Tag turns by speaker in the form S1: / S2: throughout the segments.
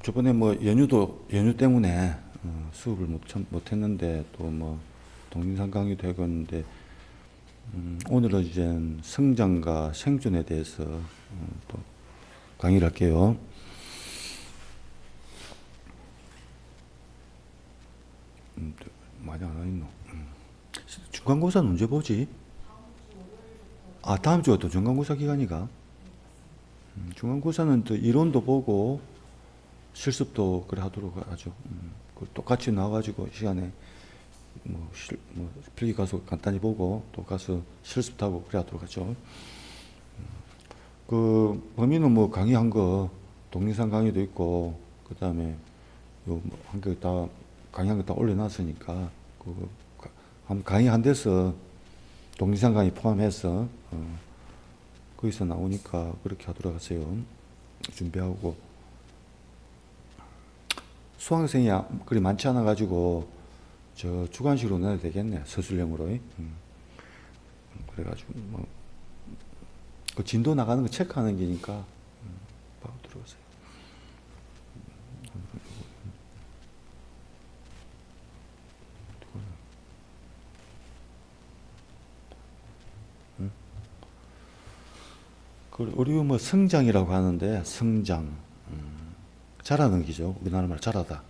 S1: 저번에 뭐 연휴 때문에 수업을 못했는데 또 뭐 동영상 강의도 하고 있는데 오늘은 이제 성장과 생존에 대해서 또 강의를 할게요. 많이 안 와있노. 중간고사는 언제 보지? 아, 다음 주가 또 중간고사 기간이가? 중간고사는 또 이론도 보고 실습도 그래 하도록 하죠. 그 똑같이 나와가지고 시간에 뭐 필기 가서 간단히 보고 또 가서 실습도 하고 그래 하도록 하죠. 그 범위는 뭐 강의한 거 동영상 강의도 있고 그 다음에 한 개 다 강의한 거 다 올려놨으니까 그 한 강의 한 데서 동영상 강의 포함해서 거기서 나오니까 그렇게 하도록 하세요. 준비하고 수강생이 그리 많지 않아 가지고 저 주관식으로 넣어야 되겠네. 서술형으로. 그래가지고 그 진도 나가는 거 체크하는 게니까 바로 들어오세요. 우리 뭐 성장이라고 하는데 성장 자라는 기죠. 우리나라 말 자라다.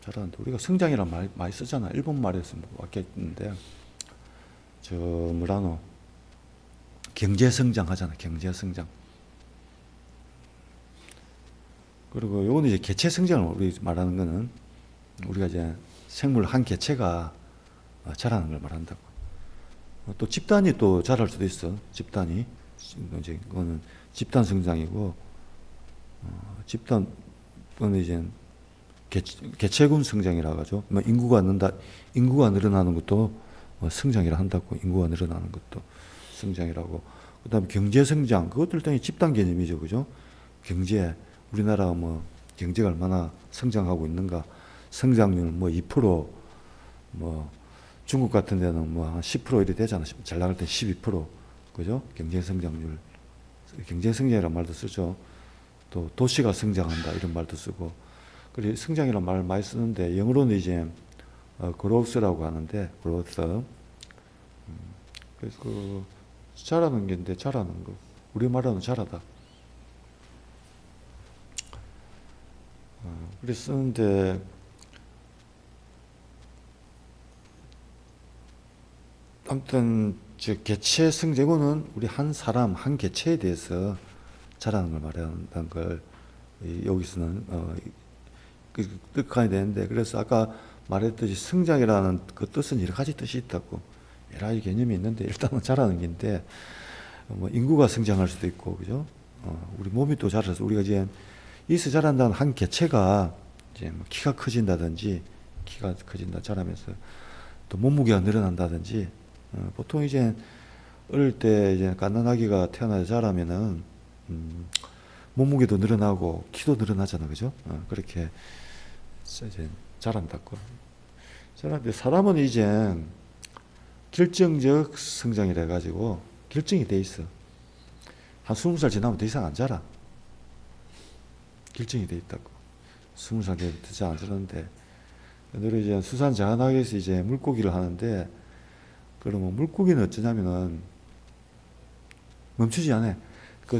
S1: 자라는데 우리가 성장이란 말 많이 쓰잖아. 일본 말에서 뭐 왔겠는데 저 뭐라노 경제 성장 하잖아. 경제 성장. 그리고 요거는 이제 개체 성장을 우리 말하는 거는 우리가 이제 생물 한 개체가 자라는 걸 말한다고. 또 집단이 또 자랄 수도 있어. 집단이 이제 그거는 집단 성장이고 집단은 이제 개체군 성장이라고 하죠. 뭐 인구가 늘어나는 것도 성장이라 한다고. 인구가 늘어나는 것도 성장이라고. 그다음에 경제 성장 그것도 일단 집단 개념이죠, 그죠? 경제 우리나라 뭐 경제가 얼마나 성장하고 있는가? 성장률 뭐 2%뭐 중국 같은 데는 뭐 한 10% 이래 되잖아. 잘 나갈 때 12%. 그죠? 경제 성장률. 경제 성장이라는 말도 쓰죠. 또 도시가 성장한다 이런 말도 쓰고. 그리고 성장이라는 말을 많이 쓰는데 영어로는 이제 growth라고 하는데 growth. 그래서 그 자라는 게인데 자라는 거. 우리 말로는 자라다. 그래서 쓰는데 아무튼 저 개체 성장은 우리 한 사람 한 개체에 대해서 자라는 걸 말한다는 걸 여기서는 뜻하게 되는데 그래서 아까 말했듯이 성장이라는 그 뜻은 여러 가지 뜻이 있다고 여러 가지 개념이 있는데 일단은 자라는 게인데 뭐 인구가 성장할 수도 있고 그죠? 우리 몸이 또 자라서 우리가 이제 이서 자란다는 한 개체가 이제 뭐 키가 커진다든지 키가 커진다 자라면서 또 몸무게가 늘어난다든지 보통 이제 어릴 때 이제 갓난아기가 태어나서 자라면은 몸무게도 늘어나고 키도 늘어나잖아, 그죠? 그렇게 이제 자란다고. 자란데 사람은 이제 결정적 성장이라 가지고 결정이 돼 있어. 한 20살 지나면 더 이상 안 자라. 결정이 돼 있다고. 20살 되면 더 이상 안 자라는데 너를 이제 수산자원학에서 이제 물고기를 하는데 그러면 물고기는 어쩌냐면은 멈추지 않아. 그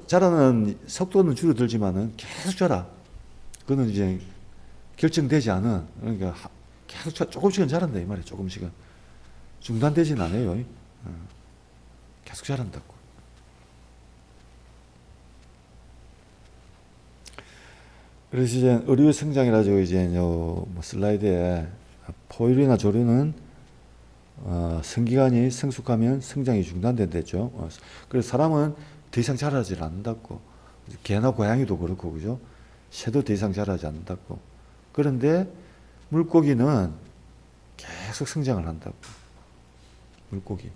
S1: 자라는 속도는 줄어들지만은 계속 자라. 그거는 이제 결정되지 않은, 그러니까 계속 조금씩은 자란다, 이 말이야, 조금씩은. 중단되진 않아요. 계속 자란다고. 그래서 이제 의류의 성장이라고 이제 뭐 슬라이드에 포유류나 조류는 성기관이 성숙하면 성장이 중단된댔죠. 그래서 사람은 더 이상 자라지 않는다고. 개나 고양이도 그렇고, 그죠? 새도 더 이상 자라지 않는다고. 그런데 물고기는 계속 성장을 한다고. 물고기는.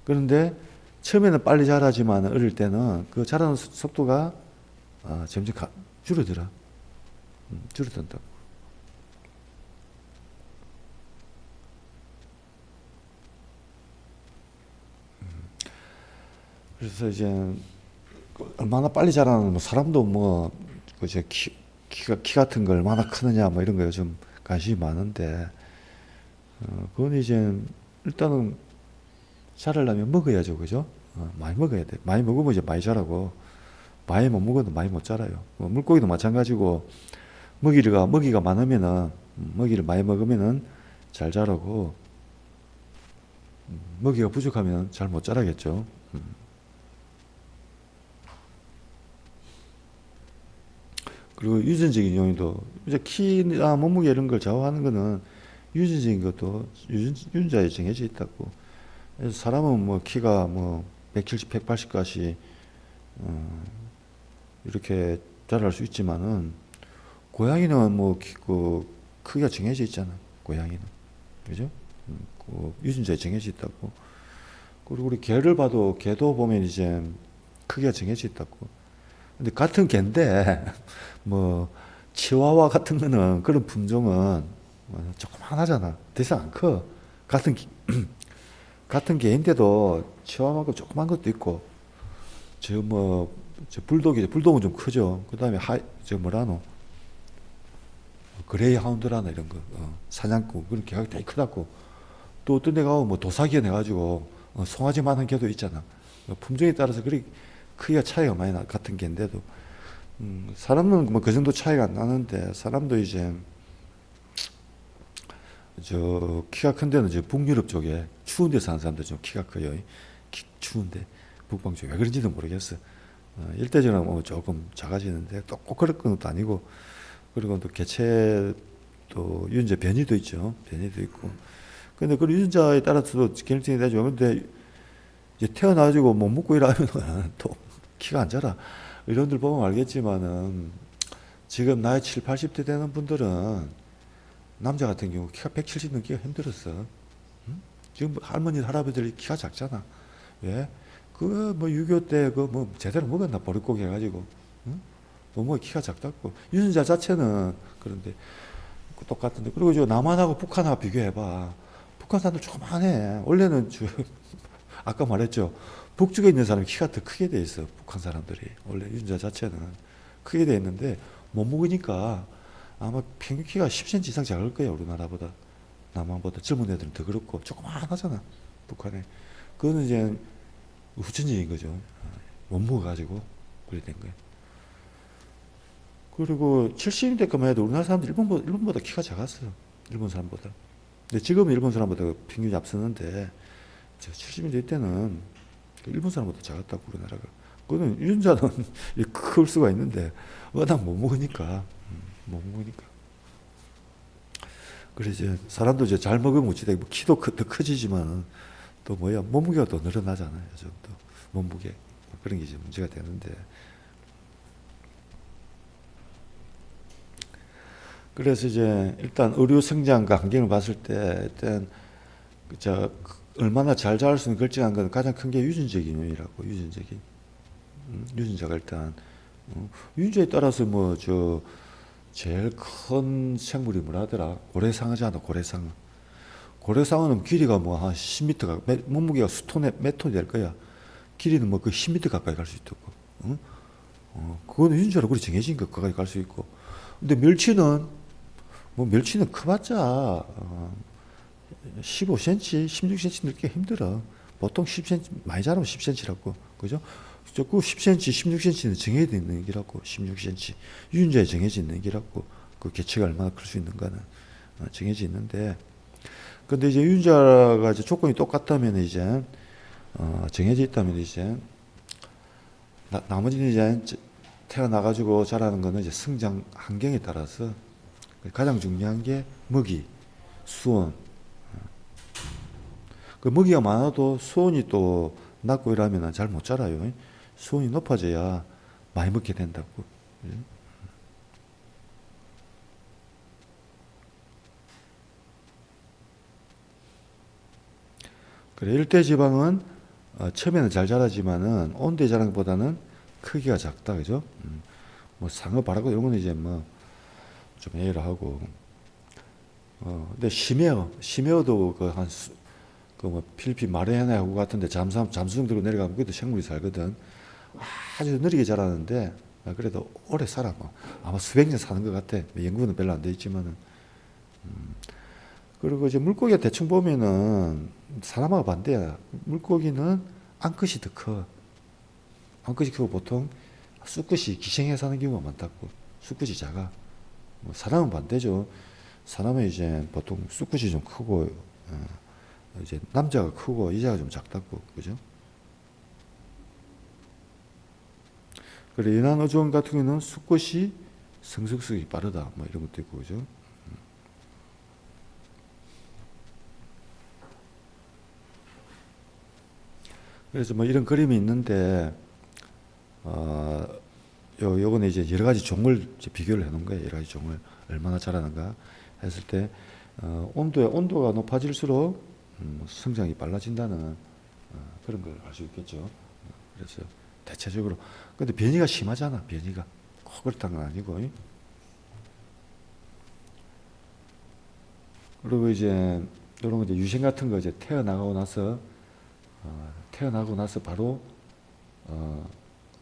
S1: 그런데 처음에는 빨리 자라지만 어릴 때는 그 자라는 속도가 점점 줄어들어. 줄어든다고. 그래서 이제 얼마나 빨리 자라는 뭐 사람도 뭐 그저 키 같은 걸 얼마나 크느냐 뭐 이런 거 요즘 관심이 많은데 그건 이제 일단은 자라려면 먹어야죠, 그죠? 많이 먹어야 돼. 많이 먹으면 이제 많이 자라고 많이 못 먹어도 많이 못 자라요. 물고기도 마찬가지고 먹이가 많으면은 먹이를 많이 먹으면은 잘 자라고 먹이가 부족하면 잘 못 자라겠죠. 그리고 유전적인 요인도 이제 키나 몸무게 이런 걸 좌우하는 거는 유전적인 것도 유전자에 정해져 있다고. 그래서 사람은 뭐 키가 뭐 170, 180까지 이렇게 자랄 수 있지만은 고양이는 뭐 그 크기가 정해져 있잖아. 고양이는 그죠? 그 유전자에 정해져 있다고. 그리고 우리 개를 봐도 개도 보면 이제 크기가 정해져 있다고. 근데 같은 개인데 뭐 치와와 같은 거는 그런 품종은 뭐 조그만하잖아. 대상 안 커. 같은 같은 개인데도 치와만큼 조그만 것도 있고 저 불독은 좀 크죠. 그다음에 저 뭐라노 그레이 하운드라나 이런 거 사냥꾼 그런 개가 되게 크다고. 또 어떤 데 가면 뭐 도사견 해가지고 송아지만한 개도 있잖아. 품종에 따라서 그리 크기가 차이가 많이 나. 같은 개인데도 사람은 뭐 그 정도 차이가 안 나는데 사람도 이제 저 키가 큰 데는 이제 북유럽 쪽에 추운 데 사는 사람들 좀 키가 커요. 추운데 북방 쪽에 왜 그런지도 모르겠어. 일대적으로 뭐 조금 작아지는데 또 꼭 그럴 건 것도 아니고. 그리고 또 개체 또 유전자 변이도 있죠. 변이도 있고. 근데 그 유전자에 따라서도 결정이 되죠. 근데 이제 태어나가지고 못 먹고 이러면 또 키가 안 자라. 이런들 보면 알겠지만은 지금 나이 7, 80대 되는 분들은 남자 같은 경우 키가 170 넘기가 힘들었어. 응? 지금 할머니, 할아버지들이 키가 작잖아. 왜? 그 뭐 6.25 때 그 뭐 제대로 먹었나 보릿고기 해가지고. 응? 너무 키가 작다고. 유전자 자체는 그런데 똑같은데. 그리고 저 남한하고 북한하고 비교해봐. 북한 사람들 조그만해. 원래는 아까 말했죠. 북쪽에 있는 사람이 키가 더 크게 돼 있어. 북한 사람들이. 원래 유전자 자체는 크게 돼 있는데 못 먹으니까 아마 평균 키가 10cm 이상 작을 거예요. 우리나라보다. 남한보다. 젊은 애들은 더 그렇고 조그만하잖아. 북한에. 그거는 이제 후천적인 거죠. 못 먹어가지고 그래 된 거예요. 그리고 70년대까지만 해도 우리나라 사람들 일본보다 키가 작았어요. 일본 사람보다. 근데 지금은 일본 사람보다 평균이 앞서는데 70년대 때는 일본 사람보다 작았다고 우리나라가. 그거는 유전자는 클 수가 있는데 워낙 못 먹으니까 못 먹으니까. 그래서 이제 사람도 이제 잘 먹으면 어찌돼 뭐 키도 더 커지지만 또 뭐야 몸무게가 더 늘어나잖아요. 요즘 또 몸무게 뭐 그런 게 이제 문제가 되는데. 그래서 이제 일단 의료 성장과 환경을 봤을 때 일단 저 얼마나 잘 자랄 수 있는 결정한 건 가장 큰 게 유전적인 요인이라고. 유전자가 일단 유전자에 따라서 뭐 저 제일 큰 생물이 뭐라 하더라. 고래상어잖아. 고래상어는 길이가 뭐 한 10m가 몸무게가 수톤에 몇 톤이 될 거야. 길이는 뭐 그 10m 가까이 갈 수 있다고. 응? 그거는 유전자로 그리 정해진 것 가까이 갈 수 있고. 근데 멸치는 커봤자 15cm, 16cm 늘기 힘들어. 보통 10cm 많이 자라면 10cm라고, 그죠? 그 10cm, 16cm는 정해져 있는 얘기라고. 16cm 유전자에 정해져 있는 얘기라고. 그 개체가 얼마나 클 수 있는가는 정해져 있는데, 근데 이제 유전자가 이제 조건이 똑같다면 이제 정해져 있다면 이제 나머지는 이제 태어나가지고 자라는 거는 이제 성장 환경에 따라서 가장 중요한 게 먹이, 수온. 그 먹이가 많아도 수온이 또 낮고 이러면 잘 못 자라요. 수온이 높아져야 많이 먹게 된다고. 그래, 일대지방은 처음에는 잘 자라지만은 온도에 자라는 것보다는 크기가 작다, 그죠? 뭐 상어, 바라고 이런 거는 이제 뭐 좀 예의를 하고. 근데 심해어도 그 뭐 필리핀 마리아나하고 같은데 잠수정 들고 내려가면 그것도 생물이 살거든. 아주 느리게 자라는데 그래도 오래 살아. 뭐. 아마 수백 년 사는 것 같아. 연구는 별로 안 돼 있지만은. 그리고 이제 물고기가 대충 보면은 사람하고 반대야. 물고기는 암컷이 더 커. 암컷이 크고 보통 수컷이 기생해 사는 경우가 많다고. 수컷이 작아. 뭐 사람은 반대죠. 사람은 이제 보통 수컷이 좀 크고 이제 남자가 크고 여자가 좀 작다고. 그죠? 그래, 연안 어종 같은 경우는 수컷이 성숙성이 빠르다. 뭐 이런 것도 있고, 그죠? 그래서 뭐 이런 그림이 있는데, 요거는 이제 여러 가지 종을 이제 비교를 해 놓은 거예요. 여러 가지 종을 얼마나 잘하는가 했을 때, 온도가 높아질수록 성장이 빨라진다는 그런 걸 알 수 있겠죠. 그래서 대체적으로. 근데 변이가 심하잖아, 변이가. 꼭 그렇다는 건 아니고. 그리고 이제 이런 거 이제 유생 같은 거 이제 태어나고 나서 바로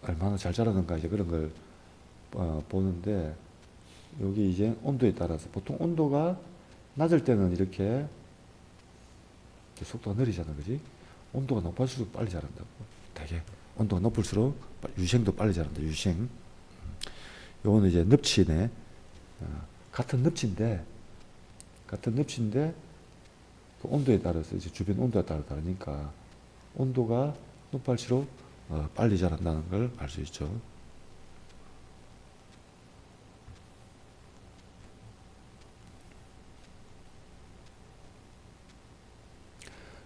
S1: 얼마나 잘 자라는가 이제 그런 걸 보는데 여기 이제 온도에 따라서 보통 온도가 낮을 때는 이렇게 속도가 느리잖아, 그지? 온도가 높아질수록 빨리 자란다고. 되게 온도가 높을수록 유생도 빨리 자란다. 유생. 요거는 이제 늪치네. 같은 늪치인데 그 온도에 따라서 이제 주변 온도에 따라 다르니까 온도가 높을수록 빨리 자란다는 걸 알 수 있죠.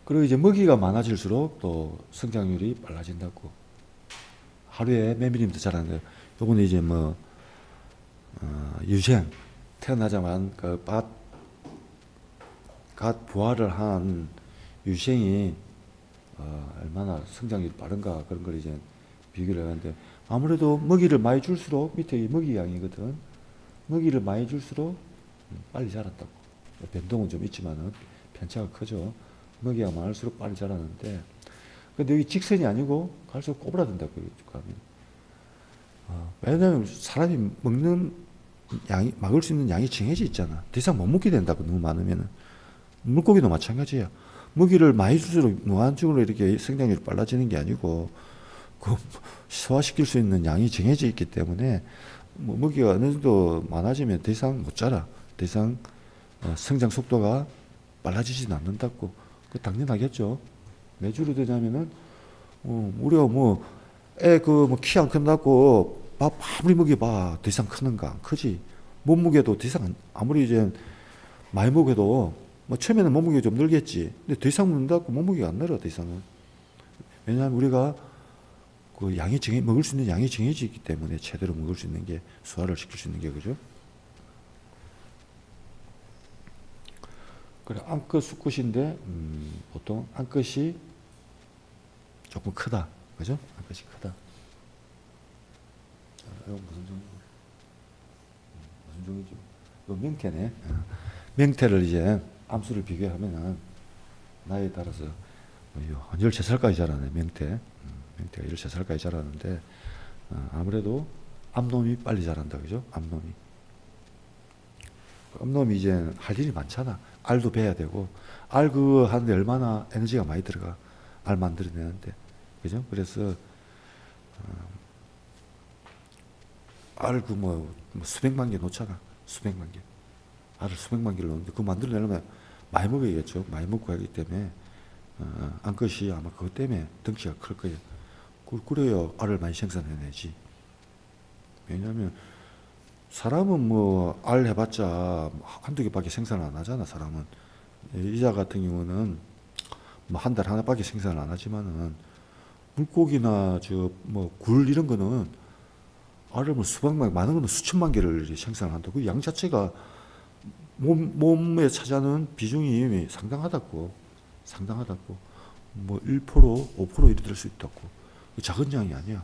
S1: 그리고 이제 먹이가 많아질수록 또 성장률이 빨라진다고. 하루에 몇 밀리미터 자라는 거예요. 요거는 이제 뭐 유생 태어나자마자 갓 부화를 한 유생이 얼마나 성장이 빠른가 그런 걸 이제 비교를 하는데 아무래도 먹이를 많이 줄수록 밑에 이 먹이 양이거든. 먹이를 많이 줄수록 빨리 자란다고. 변동은 좀 있지만은 편차가 크죠. 먹이가 많을수록 빨리 자라는데 근데 여기 직선이 아니고 갈수록 꼬부라든다고 가면. 왜냐면 사람이 먹는 양이 막을 수 있는 양이 정해져 있잖아. 더 이상 못 먹게 된다고 너무 많으면은. 물고기도 마찬가지야. 먹이를 많이 줄수록 무한적으로 이렇게 성장률이 빨라지는 게 아니고 그 소화시킬 수 있는 양이 정해져 있기 때문에 뭐 먹이가 어느 정도 많아지면 더 이상 못 자라. 더 이상 성장 속도가 빨라지지는 않는다고. 그 당연하겠죠. 왜 줄어드냐면은 우리가 뭐 애 그 뭐 키 안 큰다고 밥 아무리 먹여봐 더 이상 크는가? 안 크지. 몸무게도 더 이상 아무리 이제 많이 먹여도 뭐 처음에는 몸무게가 좀 늘겠지. 근데 더 이상 먹는다고 몸무게가 안 늘어, 더 이상은. 왜냐하면 우리가 그 먹을 수 있는 양이 정해져 있기 때문에 제대로 먹을 수 있는 게 소화를 시킬 수 있는 게 그죠? 그래 암컷 수컷인데 보통 암컷이 조금 크다, 그죠? 암컷이 크다. 이거 무슨 종이고? 무슨 종이죠? 이거 명태네. 명태를 이제 암수를 비교하면은 나이에 따라서 한 13살까지 자라네, 명태. 명태가 13살까지 자라는데 아무래도 암놈이 빨리 자란다, 그죠? 암놈이 이제 할 일이 많잖아. 알도 베야 되고 알 그거 하는데 얼마나 에너지가 많이 들어가. 알 만들어내는데, 그죠? 그래서 알 그 뭐 수백만 개 놓잖아. 수백만 개. 알을 수백만 개를 놓는데 그거 만들어내려면 많이 먹어야겠죠. 많이 먹고 하기 때문에 암컷이 아마 그것 때문에 덩치가 클 거예요. 그래야 알을 많이 생산해내지. 왜냐하면 사람은 뭐 알 해봤자 한두 개밖에 생산을 안 하잖아. 사람은. 이자 같은 경우는 뭐 한 달 하나밖에 생산을 안 하지만은 물고기나 저 뭐 굴 이런 거는 알을 뭐 수백만, 많은 거는 수천만 개를 생산한다고. 그 양 자체가 몸에 차지하는 비중이 상당하다고. 뭐 1%, 5% 이래 될 수 있다고. 작은 양이 아니야.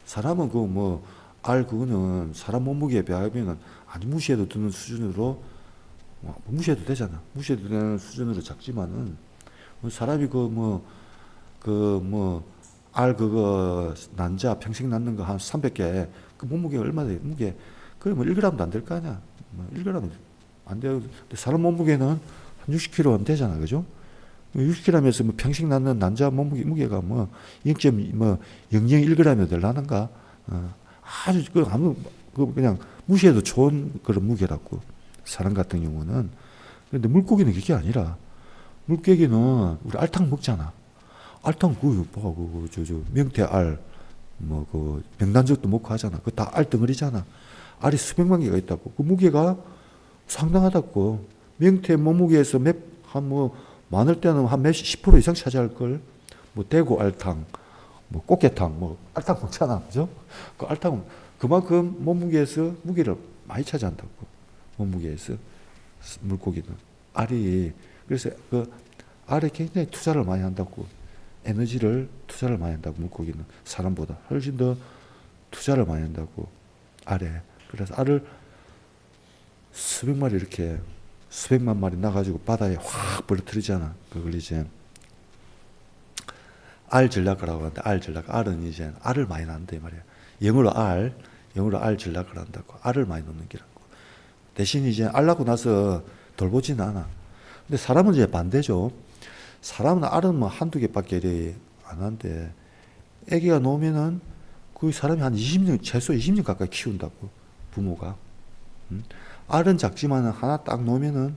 S1: 사람은 그 뭐 알 그거는 사람 몸무게에 비하면은 아주 무시해도 되는 수준으로 무시해도 되잖아. 무시해도 되는 수준으로 작지만은 사람이 알 그거 난자 평생 낳는 거 한 300개 그 몸무게가 얼마 돼? 무게 그게 뭐 1g도 안 될 거 아니야. 뭐 1g 안 돼요. 근데 사람 몸무게는 한 60kg 안 되잖아, 그죠? 60kg면서 뭐 평생 낳는 난자 무게가 뭐 0.001g이 되려는가? 아주 그냥 무시해도 좋은 그런 무게라고. 사람 같은 경우는. 근데 물고기는 그게 아니라 물고기는 우리 알탕 먹잖아. 알탕 명태알 명란젓도 먹고 하잖아. 그거 다 알덩어리잖아. 알이 수백만 개가 있다고. 그 무게가 상당하다고. 명태 몸무게에서 많을 때는 한 몇십 프로 이상 차지할 걸. 뭐 대구 알탕, 뭐 꽃게탕, 뭐 알탕 먹잖아, 그죠? 그 알탕은 그만큼 몸무게에서 무게를 많이 차지한다고. 몸무게에서 물고기는 알이 그래서 그 알에 굉장히 투자를 많이 한다고. 에너지를 투자를 많이 한다고. 물고기는 사람보다 훨씬 더 투자를 많이 한다고 알에. 그래서 알을 수백만 마리 나가지고 바다에 확 벌어뜨리잖아. 그걸 이제 알 전략가라고 하는데 알은 이제 알을 많이 낳는다 이 말이야. 영어로 알 전략을 한다고. 알을 많이 넣는 게라고. 대신 이제 알 낳고 나서 돌보지는 않아. 근데 사람은 이제 반대죠. 사람은 알은 뭐 한두 개밖에 안 하는데 아기가 나오면은 그 사람이 한 20년 최소 20년 가까이 키운다고 부모가. 알은 작지만 하나 딱 놓으면은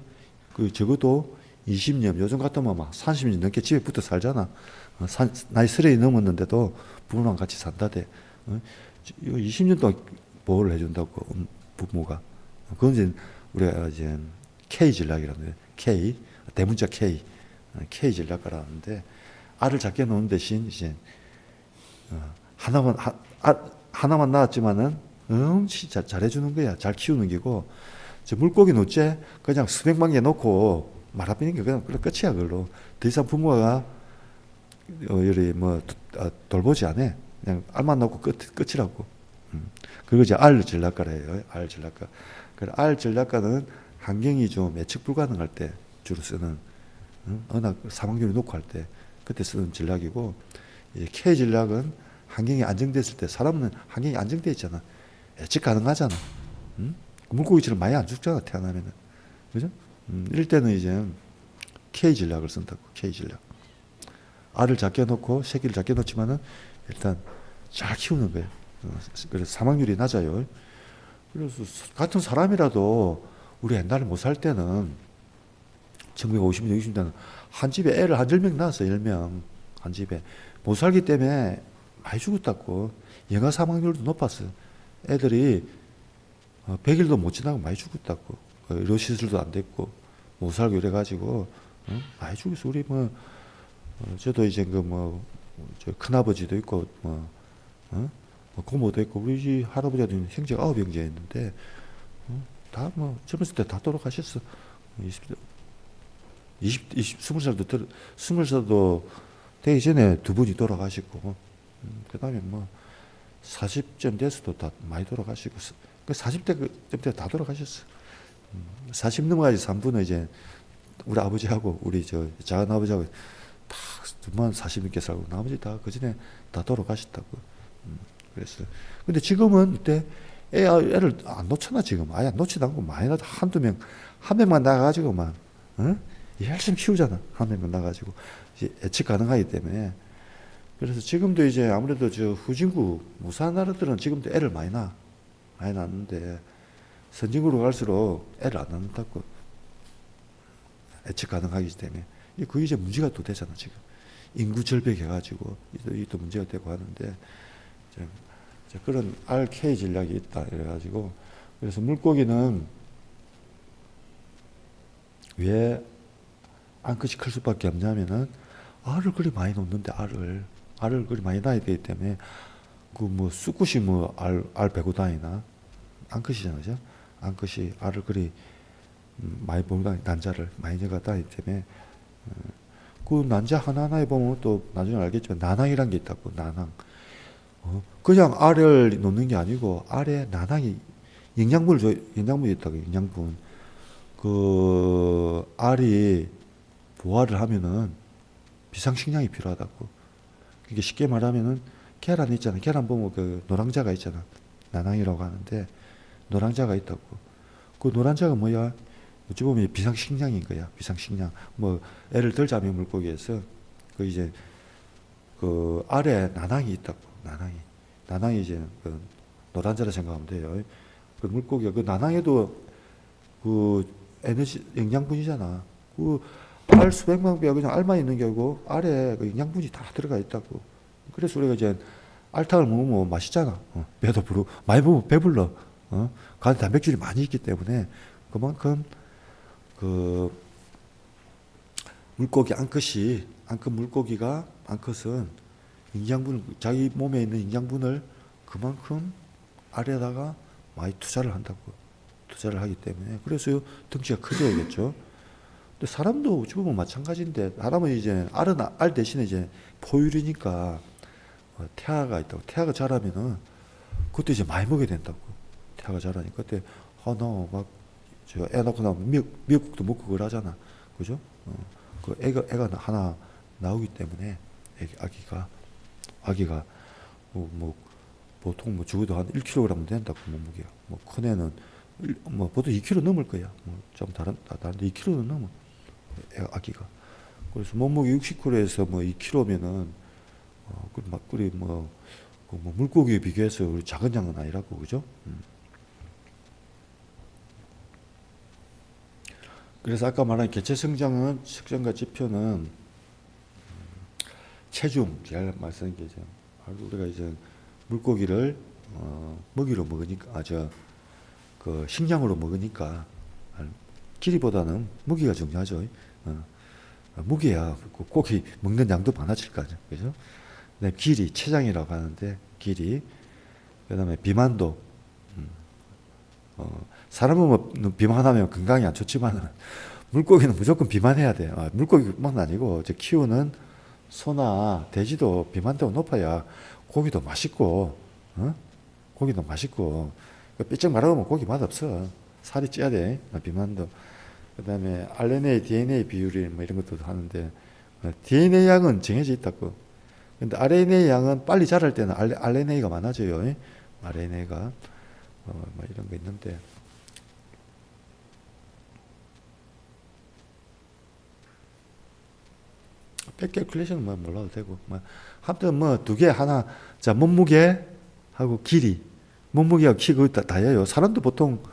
S1: 그 적어도 20년, 요즘 같으면 막 30년 넘게 집에 붙어 살잖아. 나이 30이 넘었는데도 부모랑 같이 산다대. 20년 동안 보호를 해준다고 부모가. 그건 이제 우리가 이제 K 전략이라는데 K 대문자 K 전략가라는데 알을 작게 놓은 대신 이제 하나만 낳았지만은 엄청 잘해주는 거야. 잘 키우는 게고. 물고기는 어째 그냥 수백만 개 놓고 말아비는 게 그냥 끝이야. 그걸로 더 이상 부모가 돌보지 않아. 그냥 알만 놓고 끝이라고. 그리고 이제 알 전략가래요. 알 전략가. 알 전략가는 환경이 좀 예측 불가능할 때 주로 쓰는 어느 사망률이 높고 할 때 그때 쓰는 전략이고, K 전략은 환경이 안정됐을 때. 사람은 환경이 안정돼 있잖아. 예측 가능하잖아. 물고기처럼 많이 안 죽잖아, 태어나면은. 그죠? 이럴 때는 이제 K 전략을 쓴다고. K 전략. 알을 작게 놓고 새끼를 작게 놓지만은 일단 잘 키우는 거예요. 그래서 사망률이 낮아요. 그래서 같은 사람이라도 우리 옛날에 못 살 때는 1950년, 60년대는 한 집에 애를 한 10명 낳았어요. 10명. 한 집에. 못 살기 때문에 많이 죽었다고. 영아 사망률도 높았어요. 애들이 100일도 못 지나고 많이 죽었다고. 의료 시술도 안 됐고 못 살고 이래가지고 많이 죽었어. 우리 저도 이제 저 큰아버지도 있고 고모도 있고 우리 집 할아버지도 형제가 9형제였는데 다 젊었을 때 다 돌아가셨어. 20살도 되기 전에 두 분이 돌아가시고, 그 다음에 40쯤 돼서도 다 많이 돌아가시고, 40대 다 돌아가셨어. 40 넘어가지 3분은 이제 우리 아버지하고 우리 작은 아버지하고 다 40 넘게 살고, 나머지 다 그 전에 다 돌아가셨다고. 그랬어요. 근데 지금은 이때 애를 안 놓잖아. 지금 아예 안 놓지도 않고 많이 나도 한두 명, 한 명만 나가가지고만 열심히 키우잖아. 한 명만 나가지고 이제 예측 가능하기 때문에. 그래서 지금도 이제 아무래도 저 후진국 무사한 나라들은 지금도 애를 많이 낳는데 선진국으로 갈수록 애를 안 낳는다고. 예측 가능하기 때문에. 그게 이제 문제가 또 되잖아. 지금 인구 절벽해가지고 또 문제가 되고 하는데, 그런 RK 전략이 있다 이래가지고. 그래서 물고기는 왜 암컷이 클 수밖에 없냐면은 알을 그리 많이 놓는데 알을 그리 많이 낳아야 되기 때문에 쑥굿이 알 베고 다니나 암컷이잖아, 그죠? 암컷이 알을 그리 많이 보면 난자를 많이 내가 다니기 때문에 그 난자 하나하나에 보면 또 나중에 알겠지만 난항이란 게 있다고. 난항. 그냥 알을 놓는 게 아니고 알에 난항이 영양분이 있다고. 영양분. 알이 부화를 하면은 비상식량이 필요하다고. 그게 쉽게 말하면은 계란 있잖아. 계란 보면 그 노랑자가 있잖아. 나낭이라고 하는데 노랑자가 있다고. 그 노란자가 뭐야? 어찌 보면 비상식량인 거야. 비상식량. 뭐 예를 들자면 물고기에서 그 이제 그 아래 나낭이 있다고. 나낭이 이제 그 노란자라 생각하면 돼요. 그 물고기가 그 나낭에도 그 에너지 영양분이잖아. 그 알 수백만 배가 그냥 알만 있는 게 아니고 아래 그 영양분이 다 들어가 있다고. 그래서 우리가 이제 알탕을 먹으면 맛있잖아. 배도 부르고 많이 먹으면 배불러. 간에 단백질이 많이 있기 때문에 그만큼 그 물고기 암컷 물고기가 암컷은 영양분을 자기 몸에 있는 영양분을 그만큼 알에다가 많이 투자를 한다고. 투자를 하기 때문에 그래서 덩치가 커져야겠죠. 근데 사람도 어찌 보면 마찬가지인데 사람은 이제 알 대신에 이제 포유류니까 태아가 있다고. 태아가 자라면은 그때 이제 많이 먹어야 된다고. 태아가 자라니까 그때 저 애 낳고 나면 미역국도 먹고 그러잖아. 그죠? 그 애가 하나 나오기 때문에 아기가 뭐 보통 뭐 적어도 한 1kg 된다고 몸무게가. 뭐 큰 애는 뭐 보통 2kg 넘을 거야. 뭐 좀 다른데 2kg는 넘어. 아기가. 그래서 몸무게 60kg에서 뭐 2kg면은 뭐 물고기에 비교해서 우리 작은 양은 아니라고 그죠? 그래서 아까 말한 개체 성장은 측정과 지표는 체중 제가 말씀드린 게 이제 우리가 이제 물고기를 먹이로 먹으니까 그 식량으로 먹으니까 길이보다는 무게가 중요하죠. 무게야 고기 먹는 양도 많아질 거 아니야, 그죠? 그다음에 길이 체장이라고 하는데 길이 그다음에 비만도 사람은 뭐 비만하면 건강이 안 좋지만 물고기는 무조건 비만해야 돼. 물고기뿐만 아니고 이제 키우는 소나 돼지도 비만도가 높아야 고기도 맛있고, 고기도 맛있고. 삐쩍 말하면 고기 맛 없어. 살이 쪄야 돼. 비만도. 그다음에 RNA, DNA 비율이 뭐 이런 것도 하는데 DNA 양은 정해져 있다고. 근데 RNA 양은 빨리 자랄 때는 RNA가 많아져요. RNA가 뭐 이런 거 있는데. 백캘큘레이션은 뭐 몰라도 되고, 뭐 하여튼 뭐 두 개 하나. 자, 몸무게 하고 길이. 몸무게와 키 그거 다예요. 사람도 보통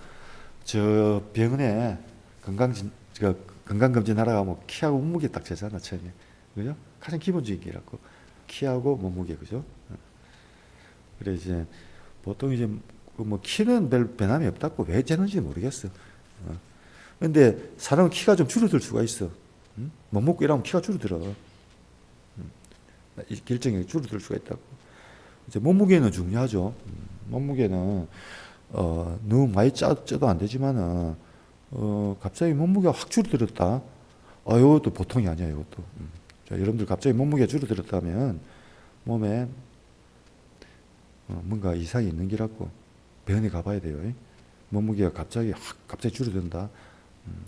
S1: 저 병원에 건강검진 하러 가면 키하고 몸무게 딱 재잖아, 처음에. 그죠? 가장 기본적인 게라고. 키하고 몸무게, 그죠? 그래, 이제, 보통 이제, 뭐, 키는 별 변함이 없다고 왜 재는지 모르겠어. 근데 사람은 키가 좀 줄어들 수가 있어. 못 먹고 이러면 키가 줄어들어. 일정이 줄어들 수가 있다고. 이제 몸무게는 중요하죠. 몸무게는, 너무 많이 쪄도 안 되지만은, 갑자기 몸무게가 확 줄어들었다. 이것도 보통이 아니야, 이것도. 자, 여러분들 갑자기 몸무게가 줄어들었다면 몸에 뭔가 이상이 있는 기라고 병원에 가봐야 돼요. 몸무게가 갑자기 줄어든다.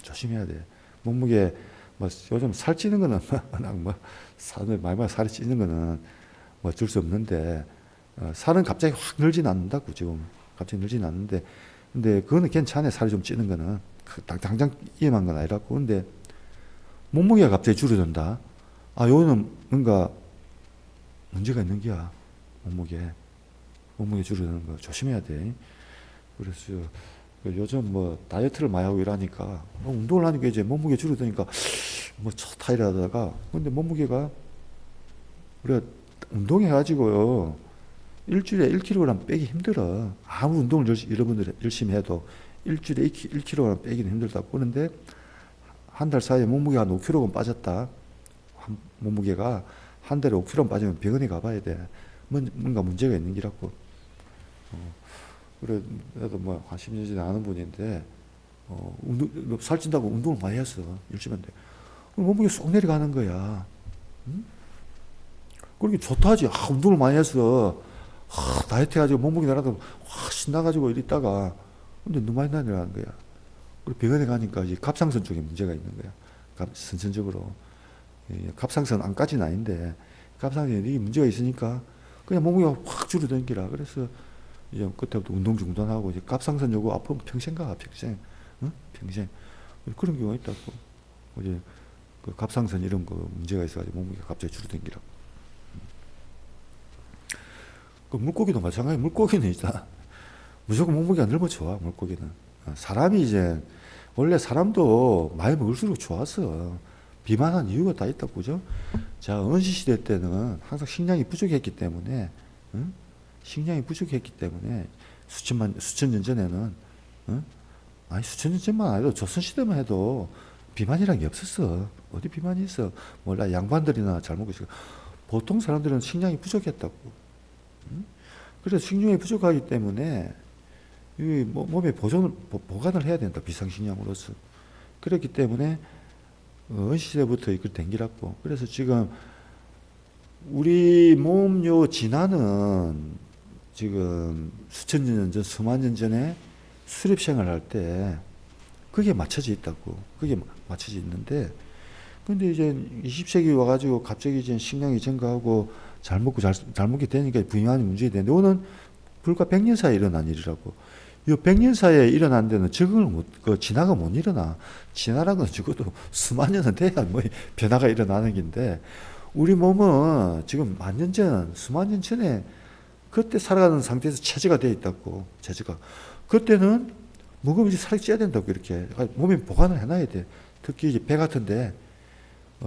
S1: 조심해야 돼. 몸무게 뭐 요즘 살찌는 거는 뭐 살이 찌는 거는 뭐 어쩔 수 없는데 살은 갑자기 확 늘진 않는다고 지금 갑자기 늘진 않는데 근데 그거는 괜찮아. 살이 좀 찌는 거는 당장 위험한 건 아니라고. 근데 몸무게가 갑자기 줄어든다. 요거는 뭔가 문제가 있는 거야. 몸무게 줄어드는 거 조심해야 돼. 그래서 요즘 뭐 다이어트를 많이 하고 이러니까 운동을 하니까 이제 몸무게 줄어드니까 뭐 좋다 이러다가 근데 몸무게가 우리가 운동해가지고요 일주일에 1kg 빼기 힘들어. 아무 운동을 여러분들 열심히 해도 일주일에 1kg 빼기는 힘들다고. 그런데 한 달 사이에 몸무게가 한 5kg 빠졌다. 몸무게가 한 달에 5kg 빠지면 병원에 가봐야 돼. 뭔가 문제가 있는 기라고. 그래, 나도 뭐 관심 있지 않은 분인데, 살찐다고 운동을 많이 했어. 열심히 했는데. 몸무게 쏙 내려가는 거야. 응? 그렇게 좋다지. 운동을 많이 했어. 다이어트 해가지고 몸무게 내려가고, 신나가지고 이랬다가, 근데 너무 많이 내려가는 거야. 그리고 병원에 가니까 이제 갑상선 쪽에 문제가 있는 거야. 선천적으로. 갑상선 안까지는 아닌데, 갑상선에 이게 문제가 있으니까 그냥 몸무게가 확 줄어든기라. 그래서 이제 그때부터 운동 중단하고 이제 갑상선 요거 아프면 평생 가, 평생. 응? 평생. 그런 경우가 있다고. 이제 그 갑상선 이런 거 문제가 있어가지고 몸무게가 갑자기 줄어든기라고. 그 물고기도 마찬가지. 물고기는 일단 무조건 몸무게가 늘면 좋아. 물고기는. 사람이 이제 원래 사람도 많이 먹을수록 좋았어. 비만한 이유가 다 있다고, 그죠? 자, 원시시대 때는 항상 식량이 부족했기 때문에, 응? 식량이 부족했기 때문에, 수천 년 전에는, 응? 아니, 수천 년 전만 아니라 조선시대만 해도 비만이란 게 없었어. 어디 비만이 있어? 몰라, 양반들이나 잘 먹고 있어. 보통 사람들은 식량이 부족했다고. 응? 그래서 식량이 부족하기 때문에, 이 몸에 보관을 해야 된다. 비상식량으로서. 그렇기 때문에, 원시시대부터 이걸 댕기라고. 그래서 지금 우리 몸 요 진화는 지금 수천 년 전, 수만 년 전에 수렵 생활할 때 그게 맞춰져 있다고. 그게 맞춰져 있는데, 근데 이제 20세기 와가지고 갑자기 이제 식량이 증가하고 잘 먹고 잘 먹게 되니까 비만이 문제가 되는데, 오는 불과 100년 사이에 일어난 일이라고. 이 100년 사이에 일어난 데는 적응을 진화가 못 일어나. 진화라는 건 적어도 수만 년은 돼야 뭐 변화가 일어나는 건데, 우리 몸은 지금 만 년 전, 수만 년 전에 그때 살아가는 상태에서 체제가 되어 있다고. 체제가. 그때는 먹으면 이제 살이 쪄야 된다고. 이렇게 몸에 보관을 해놔야 돼. 특히 이제 배 같은데,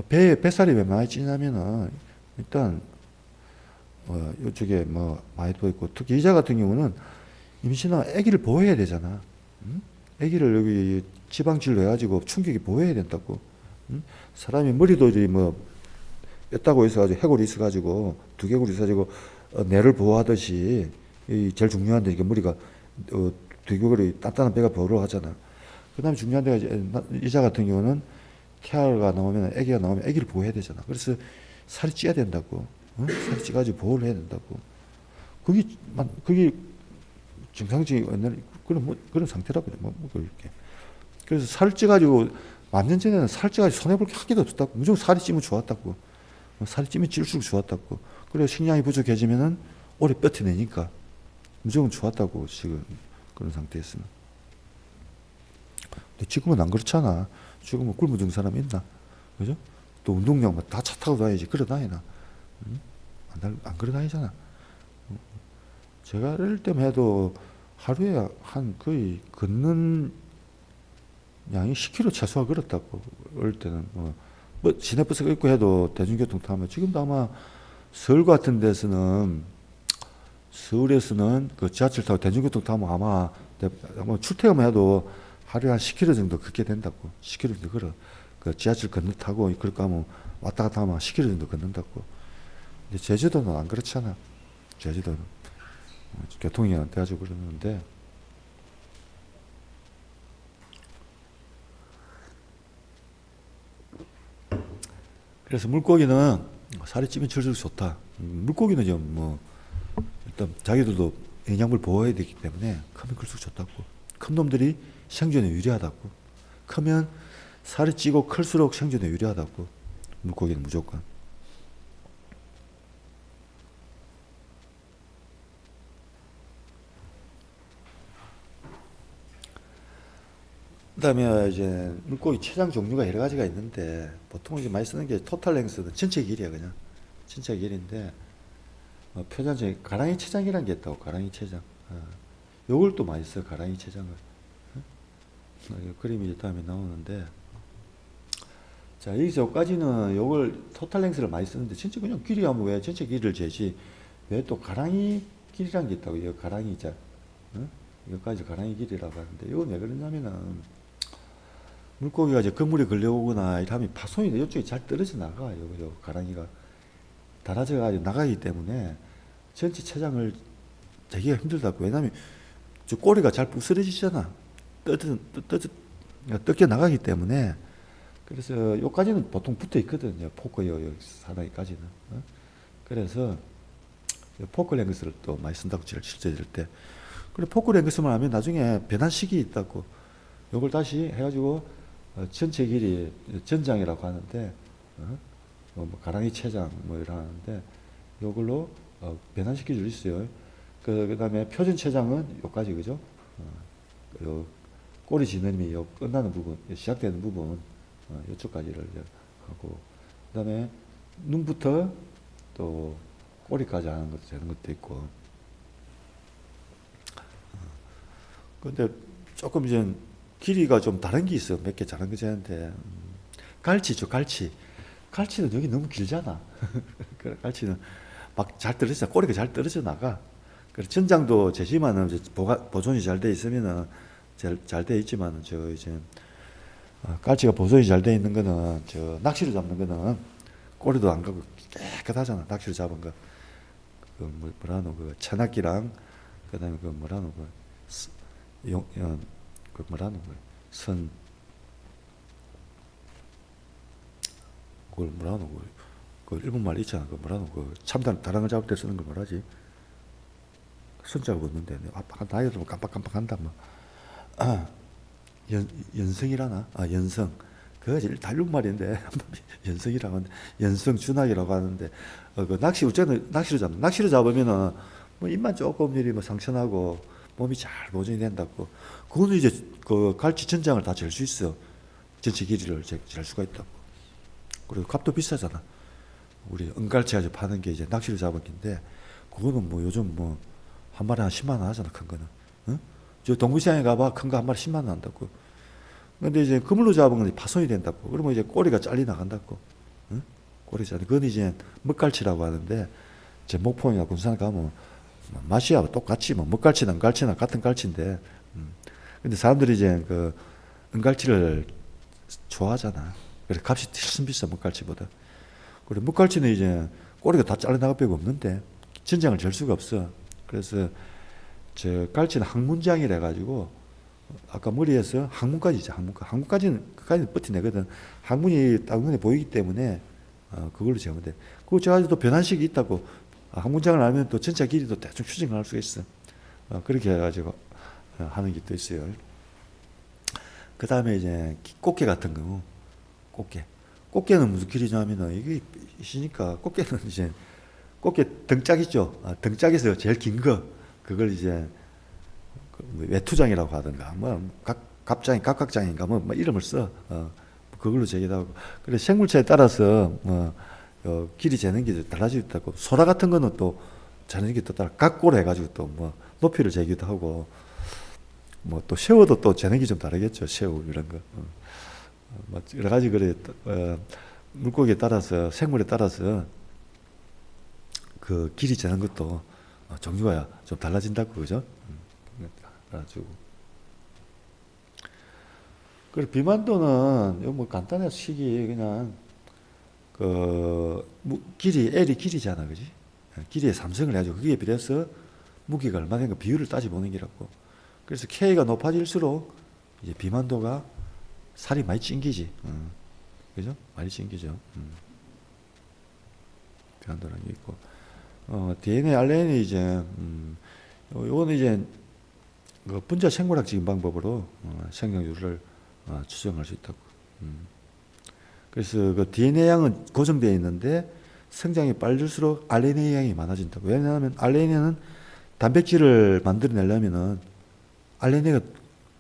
S1: 뱃살이 왜 많이 찌냐면은 일단 이쪽에 뭐 많이 또 있고, 특히 여자 같은 경우는 임신한 아기를 보호해야 되잖아. 응? 아기를 여기 지방질로 해가지고 충격이 보호해야 된다고. 응? 사람이 머리도 이제 뭐 뺐다고 있어가지고 해골이 있어가지고 두개골이 있어가지고 뇌를 보호하듯이 이 제일 중요한데 이게 머리가 두개골이 단단한 배가 보호를 하잖아. 그다음에 중요한 데가 이제 여자 같은 경우는 태아가 나오면 아기가 나오면 아기를 보호해야 되잖아. 그래서 살이 찌야 된다고. 응? 살이 찌가지고 보호를 해야 된다고. 그게 정상적인 그런 상태라고 이렇게. 그래서 살을 찌가지고 만 년 전에는 살 찌가지고 손해 볼 게 한 개도 없었다고. 무조건 살이 찌면 좋았다고. 살이 찌면 찔수록 좋았다고. 그래 식량이 부족해지면은 오래 버텨내니까 무조건 좋았다고. 지금 그런 상태였으면. 근데 지금은 안 그렇잖아. 지금은 굶어 죽는 사람이 있나? 그죠? 또 운동량 다 차 타고 다니지. 걸어 다니나? 응? 안 걸어 다니잖아. 제가 어릴 때만 해도 하루에 한 거의 걷는 양이 10km 최소한 걸었다고. 어릴 때는 뭐 시내버스 있고 해도 대중교통 타면, 지금도 아마 서울 같은 데서는, 서울에서는 그 지하철 타고 대중교통 타면 아마 출퇴근만 해도 하루에 한 10km 정도 걷게 된다고. 10km 정도 걸어. 그 지하철 타고 그럴까 하면 왔다 갔다 하면 10km 정도 걷는다고. 근데 제주도는 안 그렇잖아. 제주도는 교통이 안 돼가지고 그러는데, 그래서 물고기는 살이 찌면 찔수록 좋다. 물고기는 좀 뭐 일단 자기들도 영양분 보호해야 되기 때문에 크면 클수록 좋다고. 큰 놈들이 생존에 유리하다고. 크면 살이 찌고 클수록 생존에 유리하다고. 물고기는 무조건. 그다음에 이제 물고기 체장 종류가 여러 가지가 있는데, 보통 이제 많이 쓰는 게 토탈 랭스는 전체 길이야. 그냥 전체 길인데, 표현 중에 가랑이 체장이라는 게 있다고. 가랑이 체장. 요걸 또 많이 써. 가랑이 체장을. 그림이 이제 다음에 나오는데, 자 여기서 여기까지는 요걸 토탈 랭스를 많이 쓰는데, 전체 그냥 길이 하면 왜 전체 길이를 재지, 왜 또 가랑이 길이라는 게 있다고. 이 가랑이 자, 여기까지 가랑이 길이라고 하는데, 이건 왜 그러냐면은 물고기가 이제 그물에 걸려오거나 이러면 파손이 이쪽에 잘 떨어져 나가. 요 가랑이가 닳아져 가지고 나가기 때문에 전체 체장을 재기가 힘들다고. 왜냐면 저 꼬리가 잘 부스러지잖아. 뜯겨 나가기 때문에. 그래서 요까지는 보통 붙어 있거든요. 포커 요 사나이까지는. 그래서 포커 랭그스를 또 많이 쓴다고, 실제 될 때. 그래 포커 랭그스만 하면 나중에 변환식이 있다고. 요걸 다시 해가지고 전체 길이 전장이라고 하는데, 뭐 가랑이 채장 뭐 이러는데 요걸로 변환시켜 줄 수 있어요. 그다음에 표준 채장은 요까지 그죠? 요 꼬리 지느러미 요 끝나는 부분, 시작되는 부분 요쪽까지를 이제 하고 그다음에 눈부터 또 꼬리까지 하는 것도 되는 것도 있고. 근데 조금 이제 길이가 좀 다른 게 있어. 몇 개 다른 게 있는데 갈치죠, 갈치. 갈치는 여기 너무 길잖아. 그래, 갈치는 막 잘 떨어져, 꼬리가 잘 떨어져 나가. 그래, 전장도 재심하는 이제 보존이 잘 돼 있으면은 잘 돼 있지만 저 이제 갈치가 보존이 잘 돼 있는 거는 저 낚시를 잡는 거는 꼬리도 안 가고 깨끗하잖아. 낚시를 잡은 거. 뭐라노 그 차낚기랑 그다음에 그 뭐라노 그 그 뭐라노 그선 그걸 뭐라노 그 일본 말 있잖아. 그 뭐라노 그 참단 다른 거 잡을 때 쓰는 걸 뭐라지? 손자가 붙는데 나이가 좀 깜빡깜빡한다 뭐. 연성이라나? 연성. 그거 제일 다른 말인데 연성이라고 하는데 연성 준학이라고 하는데 그 낚시 우째는 낚시를 잡으면은 뭐 입만 조금 일이 뭐 상처나고 몸이 잘 보존이 된다고. 그거는 이제 그 갈치 전장을 다 잴 수 있어. 전체 길이를 잴 수가 있다고. 그리고 값도 비싸잖아. 우리 은갈치 가지고 파는 게 이제 낚시를 잡은 건데 그거는 뭐 요즘 뭐 한 마리 한 10만 원 하잖아. 큰 거는. 응? 저 동구시장에 가봐. 큰 거 한 마리 10만 원 한다고. 근데 이제 그물로 잡은 건 파손이 된다고. 그러면 이제 꼬리가 잘리 나간다고. 응? 꼬리 잘리. 그건 이제 먹갈치라고 하는데, 제 목포이나 군산 가면 맛이야 똑같지. 뭐 먹갈치나 은갈치나 같은 갈치인데, 근데 사람들이 이제 그 은갈치를 좋아하잖아. 그래서 값이 훨씬 비싸 먹갈치보다. 그래 먹갈치는 이제 꼬리가 다 잘려 나갈 필요가 없는데 전장을 잴 수가 없어. 그래서 저 갈치는 항문장이라 가지고. 아까 머리에서 항문까지 있죠. 항문까지는 끝까지는 버티내거든. 항문이 딱 눈에 보이기 때문에 그걸로 재면 돼. 그거 제가 또 변환식이 있다고. 항문장을 알면 또 전체 길이도 대충 추정할 수가 있어. 그렇게 해가지고 하는 게 또 있어요. 그 다음에 이제 꽃게 같은 경우, 꽃게는 무슨 길이냐면은 이게 있으니까 꽃게는 이제 꽃게 등짝 있죠. 등짝에서 제일 긴 거, 그걸 이제 외투장이라고 하든가 뭐 각각장인가 뭐 이름을 써. 그걸로 재기도 하고. 그래 생물체에 따라서 뭐 길이 재는 게 달라지기도 하고 소라 같은 거는 또 재는 게 또 따라 각고로 해가지고 또 뭐 높이를 재기도 하고 뭐 또 새우도 또 재는 게 좀 다르겠죠. 새우 이런 거. 뭐 여러 가지 그래. 물고기에 따라서 생물에 따라서 그 길이 재는 것도 종류가 좀 달라진다고 그죠? 가지고. 그리고 비만도는 뭐 간단해. 식이 그냥 그 L이 길이잖아, 그지? 길이의 삼성을 해가지고 그게 비례해서 무게가 얼마 되는가 비율을 따져보는 게라고. 그래서 K가 높아질수록 이제 비만도가 살이 많이 찡기지. 그죠? 많이 찡기죠. 비만도라는 게 있고. DNA, RNA 이제 요거는 이제 그 분자 생물학적인 방법으로 생명률을 추정할 수 있다고. 그래서 그 DNA 양은 고정되어 있는데 성장이 빠를수록 RNA 양이 많아진다고. 왜냐하면 RNA는 단백질을 만들어내려면은 RNA가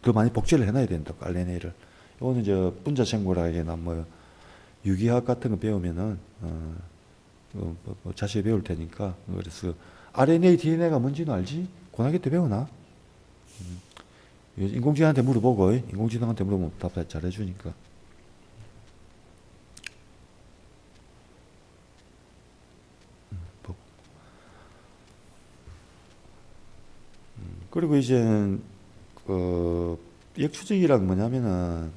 S1: 더 많이 복제를 해놔야 된다고. RNA를. 이거는 이제 분자 생물학이나 뭐 유기학 같은 거 배우면은 뭐 자세히 배울 테니까. 그래서 RNA, DNA가 뭔지는 알지? 고등학교 때 배우나? 인공지능한테 물어보고, 인공지능한테 물어보면 답 잘해주니까. 그리고 이제 그 역추적이란 뭐냐면은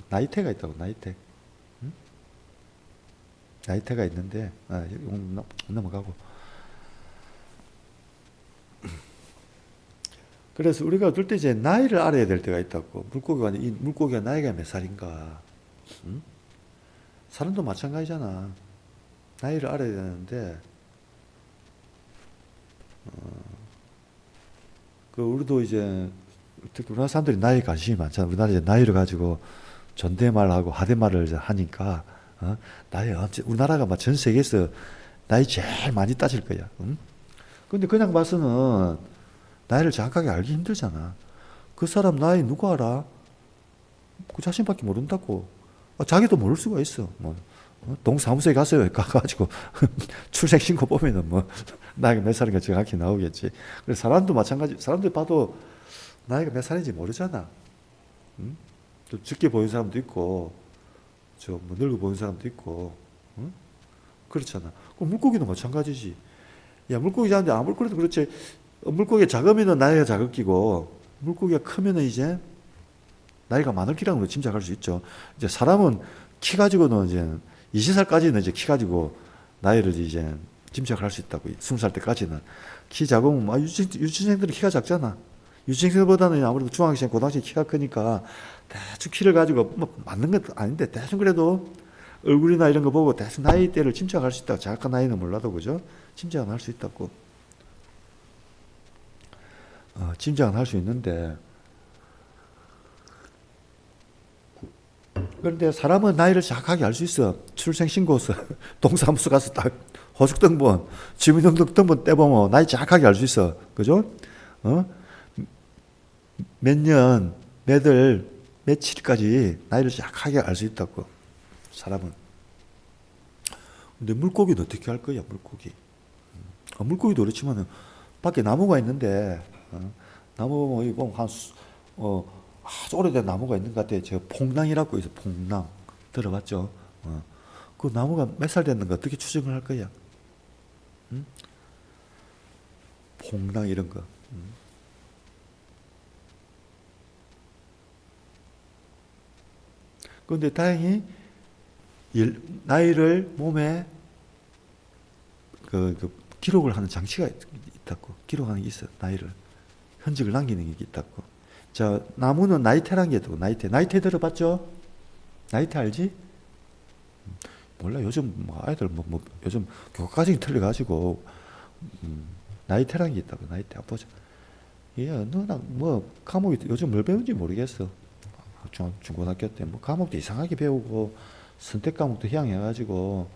S1: 나이테가 있다고. 나이테가 있는데 넘어가고. 그래서 우리가 어떨 때 이제 나이를 알아야 될 때가 있다고. 물고기가 나이가 몇 살인가. 사람도 마찬가지잖아. 나이를 알아야 되는데 그 우리도 이제 특히 우리나라 사람들이 나이에 관심이 많잖아. 우리나라 이제 나이를 가지고 존댓말하고 하대말을 하니까 나이 우리나라가 막 전 세계에서 나이 제일 많이 따질 거야. 응? 근데 그냥 봐서는 나이를 정확하게 알기 힘들잖아. 그 사람 나이 누가 알아? 그 자신밖에 모른다고. 자기도 모를 수가 있어. 뭐 동사무소에 가가지고 출생신고 보면은 뭐 나이가 몇 살인가 정확히 나오겠지. 그래서 사람도 마찬가지. 사람들 봐도 나이가 몇 살인지 모르잖아. 응? 좀 적게 보이는 사람도 있고, 좀 뭐 늙어 보이는 사람도 있고, 응? 그렇잖아. 그 물고기도 마찬가지지. 야, 물고기 잡는데 아무리 그래도 그렇지. 물고기가 작으면은 나이가 작을 끼고, 물고기가 크면은 이제 나이가 많을 끼라는 걸 짐작할 수 있죠. 이제 사람은 키 가지고는 이제 20살까지는 이제 키 가지고 나이를 이제 짐작할 수 있다고. 20살 때까지는. 키 작으면, 유치생들은 키가 작잖아. 유치생들보다는 아무래도 중학생, 고등학생 키가 크니까 대충 키를 가지고 뭐 맞는 것도 아닌데 대충 그래도 얼굴이나 이런 거 보고 대충 나이대를 짐작할 수 있다고. 정확한 나이는 몰라도 그죠? 짐작은 할 수 있다고. 짐작은 할 수 있는데 그런데 사람은 나이를 정확하게 알 수 있어. 출생신고서, 동사무소 가서 딱 호적등본, 주민등록등본 떼보면 나이 정확하게 알 수 있어. 그죠? 어? 몇 년, 몇 월, 며칠까지 나이를 정확하게 알 수 있다고. 사람은. 근데 물고기는 어떻게 할 거야, 물고기? 물고기도 그렇지만 밖에 나무가 있는데, 나무 보면 아주 오래된 나무가 있는 것 같아. 저 폭낭이라고 있어. 폭낭. 들어봤죠? 그 나무가 몇 살 됐는가 어떻게 추정을 할 거야? 응? 폭낭 이런 거. 그런데 다행히 나이를 몸에 기록을 하는 장치가 있다고. 기록하는 게 있어. 나이를. 흔적을 남기는 게 있다고. 자, 나무는 나이테라는 게 있다고. 나이테 들어봤죠? 나이테 알지? 몰라. 요즘 뭐 아이들 요즘 교과과정이 틀려가지고 나이테라는 게 있다고. 나이테 한번 보자. 예, 너나 뭐 과목이 요즘 뭘 배운지 모르겠어. 중고등학교 때 뭐 과목도 이상하게 배우고 선택 과목도 희양해가지고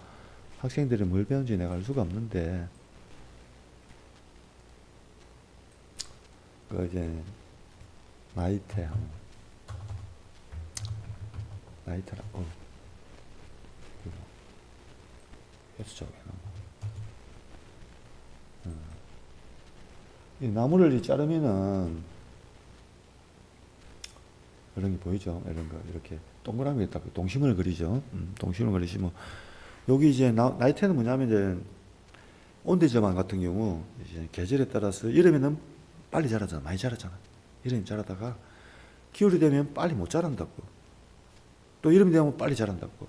S1: 학생들이 뭘 배운지 내가 알 수가 없는데 그 이제 나이테 나이테라 해수적에 이 나무를 자르면은 이런 게 보이죠? 이런 거 이렇게 동그라미 딱 동심을 그리죠. 동심을 그리시면 여기 이제 나이테는 뭐냐면 이제 온대저만 같은 경우 이제 계절에 따라서 여름에는 빨리 자라잖아. 많이 자라잖아. 여름에 자라다가 겨울이 되면 빨리 못 자란다고. 또 여름이 되면 빨리 자란다고.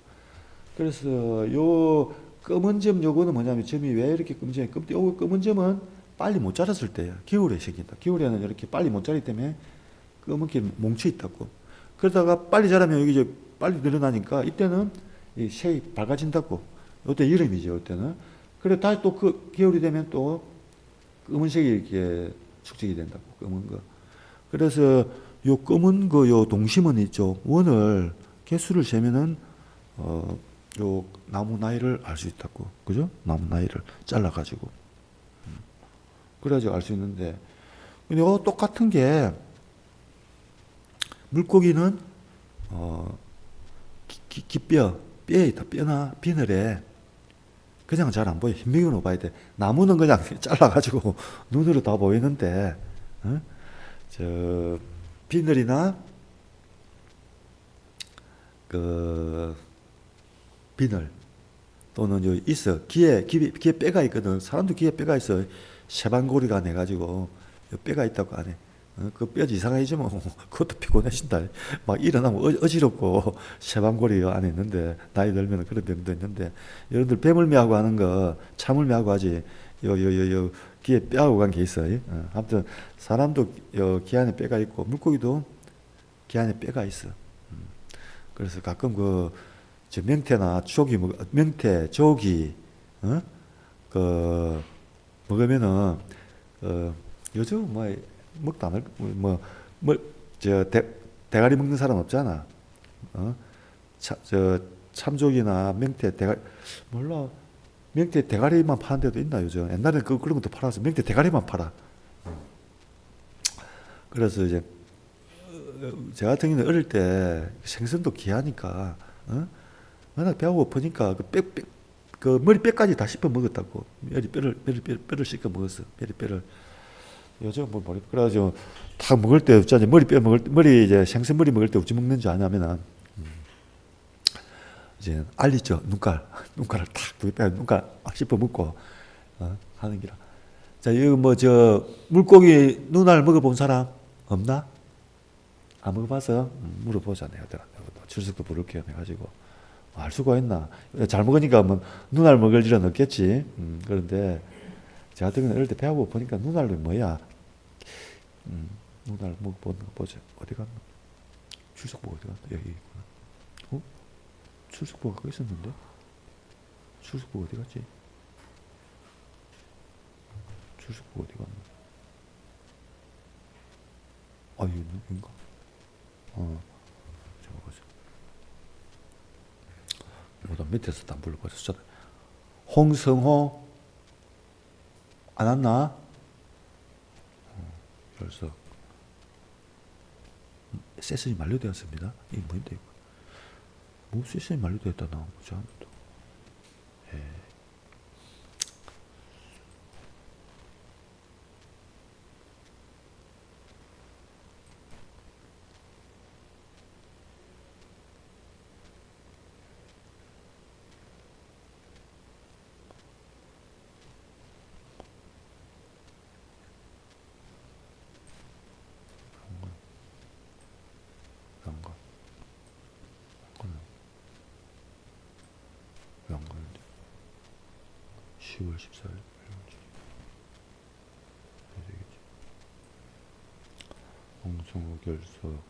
S1: 그래서 요 검은 점 요거는 뭐냐면 점이 왜 이렇게 요 검은 점은 빨리 못 자랐을 때야. 겨울에 생긴다. 겨울에는 이렇게 빨리 못 자라기 때문에 검은게 뭉쳐 있다고. 그러다가 빨리 자라면 여기 이제 빨리 늘어나니까 이때는 이 색이 밝아진다고. 이때 여름이죠. 이때는. 그래 다시 또 그 겨울이 되면 또 검은색이 이렇게 축적이 된다고. 검은 거. 그래서 요 검은 거 요 동심은 있죠. 원을 개수를 재면은 요 나무 나이를 알 수 있다고. 그죠? 나무 나이를 잘라 가지고. 그래야지 알 수 있는데. 근데 똑같은 게 물고기는 뼈에 있다. 뼈나 비늘에 그냥 잘 안 보여. 현미경으로 봐야 돼. 나무는 그냥 잘라가지고 눈으로 다 보이는데, 저 비늘이나 그 비늘 또는 여기 있어. 귀에 뼈가 있거든. 사람도 귀에 뼈가 있어. 쇠방골이가 내가지고 뼈가 있다고 안 해. 그 뼈지 이상해지면 그것도 피곤해진다. 막 일어나면 어지럽고 쇠방골이 안에 있는데 나이 들면 그런 병도 있는데 여러분들 뱀울매하고 하는 거 참울매하고 하지 요 귀에 뼈하고 간 게 있어요. 아무튼 사람도 귀 안에 뼈가 있고 물고기도 귀 안에 뼈가 있어. 그래서 가끔 저 명태나 조기 명태 조기 그 먹으면은 요즘 먹도 안 할, 저 대가리 먹는 사람 없잖아. 저 참조기나 명태 대가리 몰라. 명태 대가리만 파는 데도 있나 요즘? 옛날에는 그런 것도 팔아서 명태 대가리만 팔아. 그래서 이제 제 같은 경우는 어릴 때 생선도 귀하니까 워낙 배가 고프니까 그 머리뼈까지 다 씹어 먹었다고. 머리뼈를 씹어 먹었어. 머리뼈를. 요즘 뭐 머리 그래가지고 탁 먹을 때 어쩌지 머리 이제 생선머리 먹을 때 어찌 먹는지 아냐면은 이제 알리죠. 눈깔을 탁 빼 눈깔 씹어 먹고 하는 기라. 자, 이거 뭐 저 물고기 눈알 먹어본 사람 없나? 안 먹어봐서 물어보자 내가 출석도 부를 겸 해가지고 알 수가 있나? 잘 먹으니까 뭐 눈알 먹을 일은 없겠지. 그런데 제가 등은 어릴 때 배가 고프니까 눈알이 뭐야? 눈알 먹어보는 거 보자. 어디 갔나? 출석부 어디 갔나? 여기 있구나. 출석부가 거기 있었는데? 출석부 어디 갔지? 출석부 어디 갔나? 여기인가? 잠깐 보자. 뭐다 밑에서 안 불러버렸어. 홍성호 안 왔나? 벌써 세션이 만료되었습니다. 이게 뭔데 이거? 뭐 세션이 만료되었다 나오고 아무도. 왜안 가는데? 10월 14일 되겠지. 홍성호 결석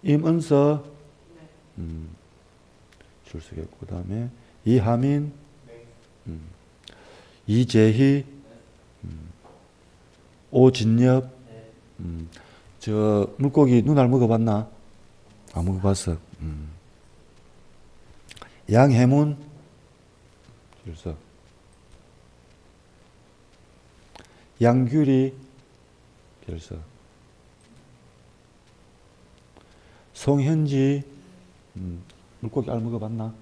S1: 임은서 출석했고 그 다음에 이하민 이재희 오진엽 저 물고기 눈알 먹어봤나? 안 먹어봤어. 양해문 줄서 양규리 별서 송현지 물고기 알 먹어봤나?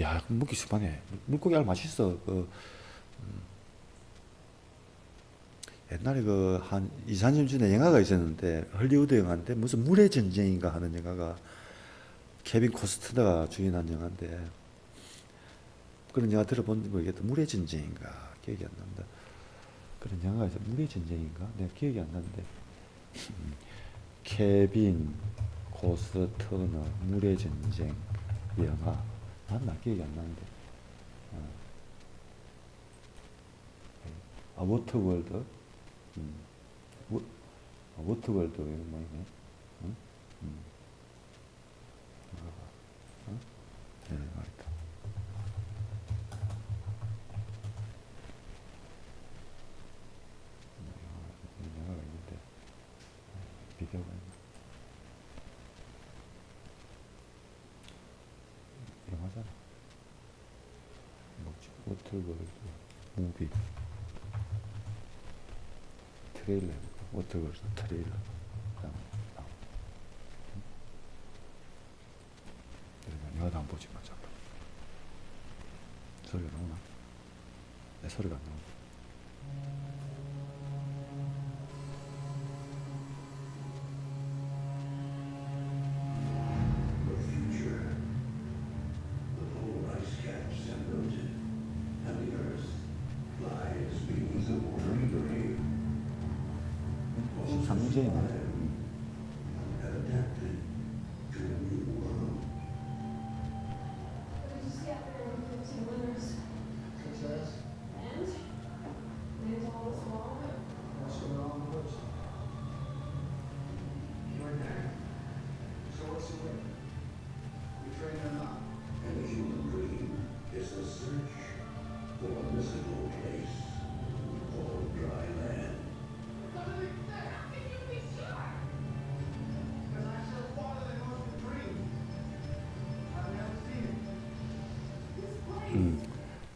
S1: 야, 먹기 심하네. 물고기 알 맛있어. 옛날에 한 2, 3년 전에 영화가 있었는데 헐리우드 영화인데 무슨 물의 전쟁인가 하는 영화가 케빈 코스트너가 주연한 영화인데 그런 영화 들어본 거겠다. 물의 전쟁인가 기억이 안 난다. 그런 영화가 있어. 물의 전쟁인가? 내가 기억이 안 나는데 케빈 코스트너 물의 전쟁 영화 맞나? 기억이 안 나는데 워터월드 워터월드 이런 뭐 있네. 네, 맞다. 영화가 있는데 비디오가 있나? 영화잖아. 뭐지? 워터월드 무비 트레일러 워터월드 트레일러 영화도 안 보지 맞아. 소리가 나오나? 내 소리가 안 나오나? 삼문제이네.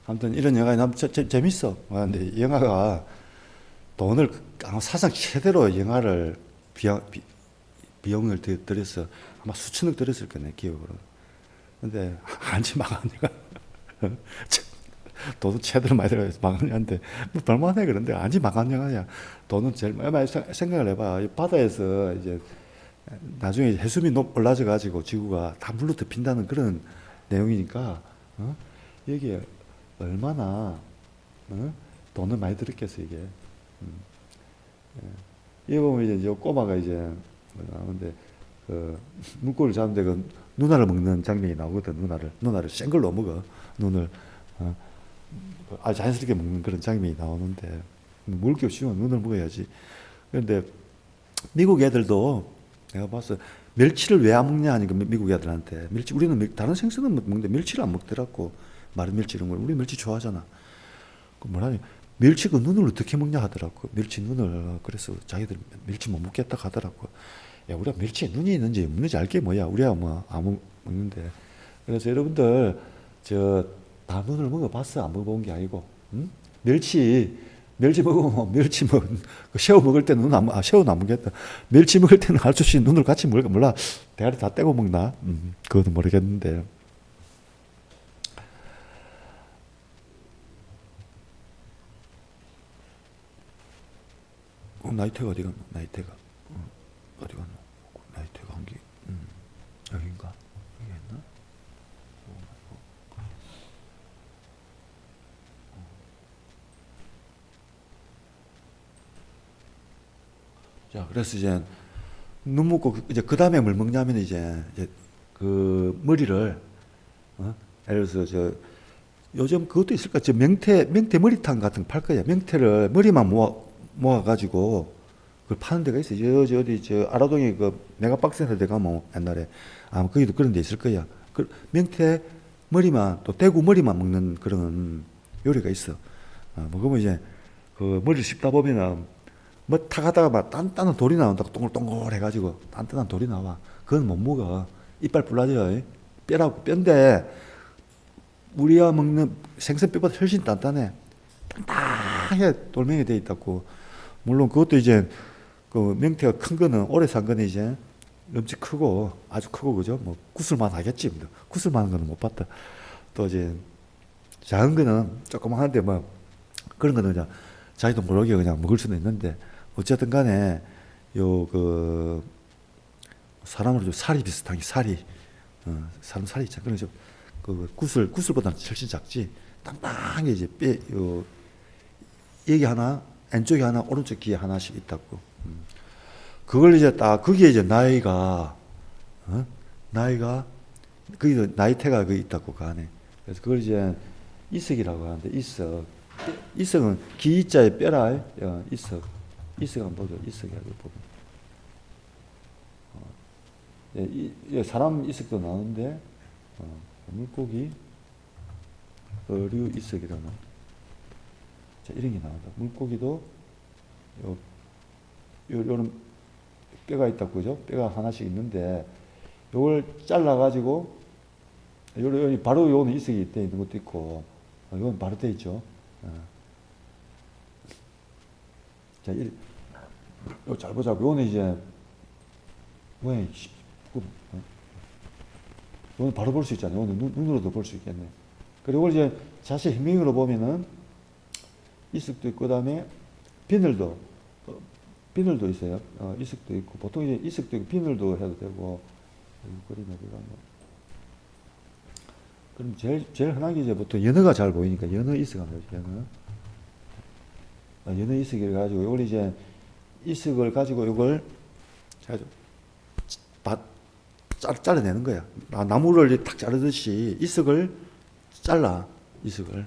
S1: 아무튼 이런 영화가 난 재밌어. 근데 영화가 돈을 아마 사상 최대로 영화를 비용을 들여서 아마 수천억 들였을 거네 기억으로. 근데 안지 망한 영화. 돈은 최대로 많이 들어가서 망한 영화인데 뭐 볼만해. 그런데 안지 망한 영화야. 돈은 제일 많이 생각을 해봐. 이 바다에서 이제 나중에 해수면이 올라져 가지고 지구가 다 물로 덮인다는 그런 내용이니까 여기에 얼마나 돈을 많이 들었겠어 이게. 이거 보면 이제 요 꼬마가 이제 나오는데 그 문고리를 잡는데 그 누나를 먹는 장면이 나오거든. 누나를 생 걸로 먹어. 눈을 아주 자연스럽게 먹는 그런 장면이 나오는데 먹을 게 없으면 눈을 먹어야지. 그런데 미국 애들도 내가 봤어. 멸치를 왜 안 먹냐 하니까 미국 애들한테 멸치 우리는 다른 생선은 먹는데 멸치를 안 먹더라고. 마른 멸치 이런 걸. 우리 멸치 좋아하잖아. 그 뭐라니 멸치 그 눈을 어떻게 먹냐 하더라고. 멸치 눈을. 그래서 자기들 멸치 못 먹겠다 하더라고. 야, 우리가 멸치에 눈이 있는지 없는지 알게 뭐야. 우리야 뭐 안 먹는데. 그래서 여러분들 저 다 눈을 먹어봤어? 안 먹어본 게 아니고. 응? 멸치 먹으면 멸치 새우 먹을 때는 새우는 안 먹겠다. 멸치 먹을 때는 할 수 없이 눈을 같이 먹을까 몰라. 대가리 다 떼고 먹나? 그것도 모르겠는데. 나이테가 어디 갔노? 나이테가 어디 갔노? 나이테가 한게 여긴가? 여기 있나? 자, 그래서 이제 눈 먹고 이제 그 다음에 뭘 먹냐면 이제 그 머리를 예를 들어서 저 요즘 그것도 있을까? 저 명태 머리탕 같은 거 팔 거야. 명태를 머리만 모아 가지고 그걸 파는 데가 있어. 저 어디 저 아라동에 그 메가박스센터 데 가면 옛날에 아마 거기도 그런 데 있을 거야. 그 명태 머리만 또 대구 머리만 먹는 그런 요리가 있어. 먹으면 이제 그 머리를 씹다 보면은 뭐 타가다가 막 단단한 돌이 나온다고 동글동글 해가지고 단단한 돌이 나와. 그건 못 먹어. 이빨 불라져. 뼈인데 우리가 먹는 생선뼈보다 훨씬 단단해. 단단하게 돌멩이 돼 있다고. 물론 그것도 이제 그 명태가 큰 거는 오래 산 거는 이제 엄청 크고 아주 크고 그죠? 뭐 구슬만 하겠지. 구슬만한 거는 못 봤다. 또 이제 작은 거는 조그만한데 뭐 그런 거는 그냥 자기도 모르게 그냥 먹을 수는 있는데 어쨌든 간에 요 그 사람으로 좀 살이 비슷한 게 살이 사람 살이 있잖아. 그래서 그 구슬보다는 훨씬 작지. 땅땅하게 이제 여기 하나 왼쪽에 하나 오른쪽 귀에 하나씩 있다고. 그걸 이제 딱 거기에 이제 나이가 거기도 나이테가 그 있다고 그 안에. 그래서 그걸 이제 이석이라고 하는데 이석은 기자의 뼈라. 이석 한번 보죠. 이석이라고 보면 사람 이석도 나오는데 물고기 어류 이석이라는 자 이런 게 나온다. 물고기도 요런 뼈가 있다고 그죠? 뼈가 하나씩 있는데 요걸 잘라 가지고 여기 바로 요는 이석이 돼 있는 것도 있고 이건 바로 돼 있죠. 자, 요 잘 보자고. 요는 이제 모양이 요는 바로 볼 수 있잖아요. 요는 눈으로도 볼 수 있겠네. 그리고 이제 자세히 희명으로 보면은 이석도 있고 그다음에 비늘도 있어요. 이석도 있고 보통 이제 이석도 있고 비늘도 해도 되고 그림에 들어가면 그럼 제일 흔한 게 이제 보통 연어가 잘 보이니까 연어 이석 하면 연어 이석을 가지고 이걸 이제 이석을 가지고 이걸 잘라내는 거야. 나무를 탁 자르듯이 이석을 잘라. 이석을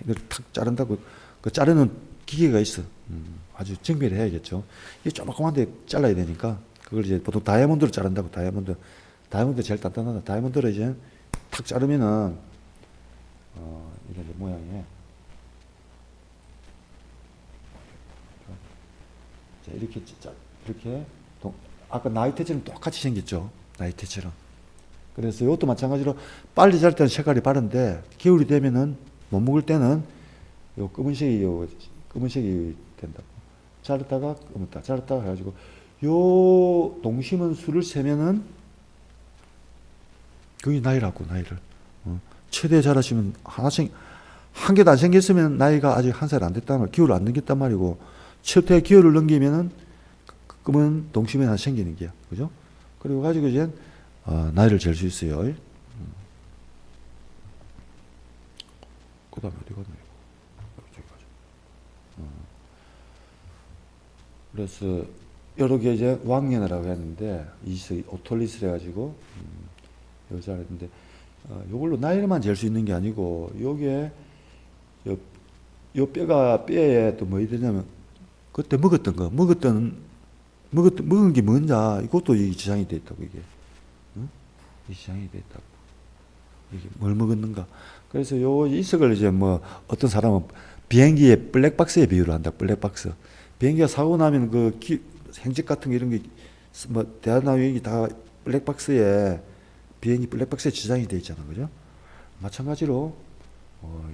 S1: 이걸 탁 자른다고. 그 자르는 기계가 있어. 아주 정밀히 해야겠죠. 이 조그만데 잘라야 되니까 그걸 이제 보통 다이아몬드로 자른다고. 다이아몬드 제일 단단하다. 다이아몬드로 이제 탁 자르면은 이런 모양이에요. 자, 이렇게 아까 나이테처럼 똑같이 생겼죠. 나이테처럼. 그래서 이것도 마찬가지로 빨리 잘 때는 색깔이 바른데 겨울이 되면은 못 먹을 때는 요 검은색이 된다고. 자르다가 검었다, 자르다가 해가지고 요 동심은 수를 세면은 그게 나이라고, 나이를. 최대 자라시면 하나씩 한 개도 안 생겼으면 나이가 아직 한 살 안 됐단 말, 기호를 안 넘겼단 말이고, 최대 기호를 넘기면은 검은 동심이 하나 생기는 게야, 그죠? 그리고 가지고 이제 나이를 잴 수 있어요. 그다음에 어디 갔나 이거? 저기까지. 그래서 여러 개 이제 왕년이라고 했는데 이세 오톨리스를 해가지고 여자를 했는데 요걸로 나이를만 잴 수 있는 게 아니고 요게 요 뼈가 뼈에 또 뭐 되냐면 그때 먹었던 거 먹은 게 뭔지 이것도 이 지장이 돼 있다고 이게. 응? 이 지장이 돼 있다고. 이게 뭘 먹었는가. 그래서 요 이석을 이제 뭐 어떤 사람은 비행기에 블랙박스에 비유를 한다. 블랙박스. 비행기가 사고 나면 그 행적 같은 거 이런 게 뭐 대한항공이 다 블랙박스에 비행기 블랙박스에 지장이 돼 있잖아, 그죠? 마찬가지로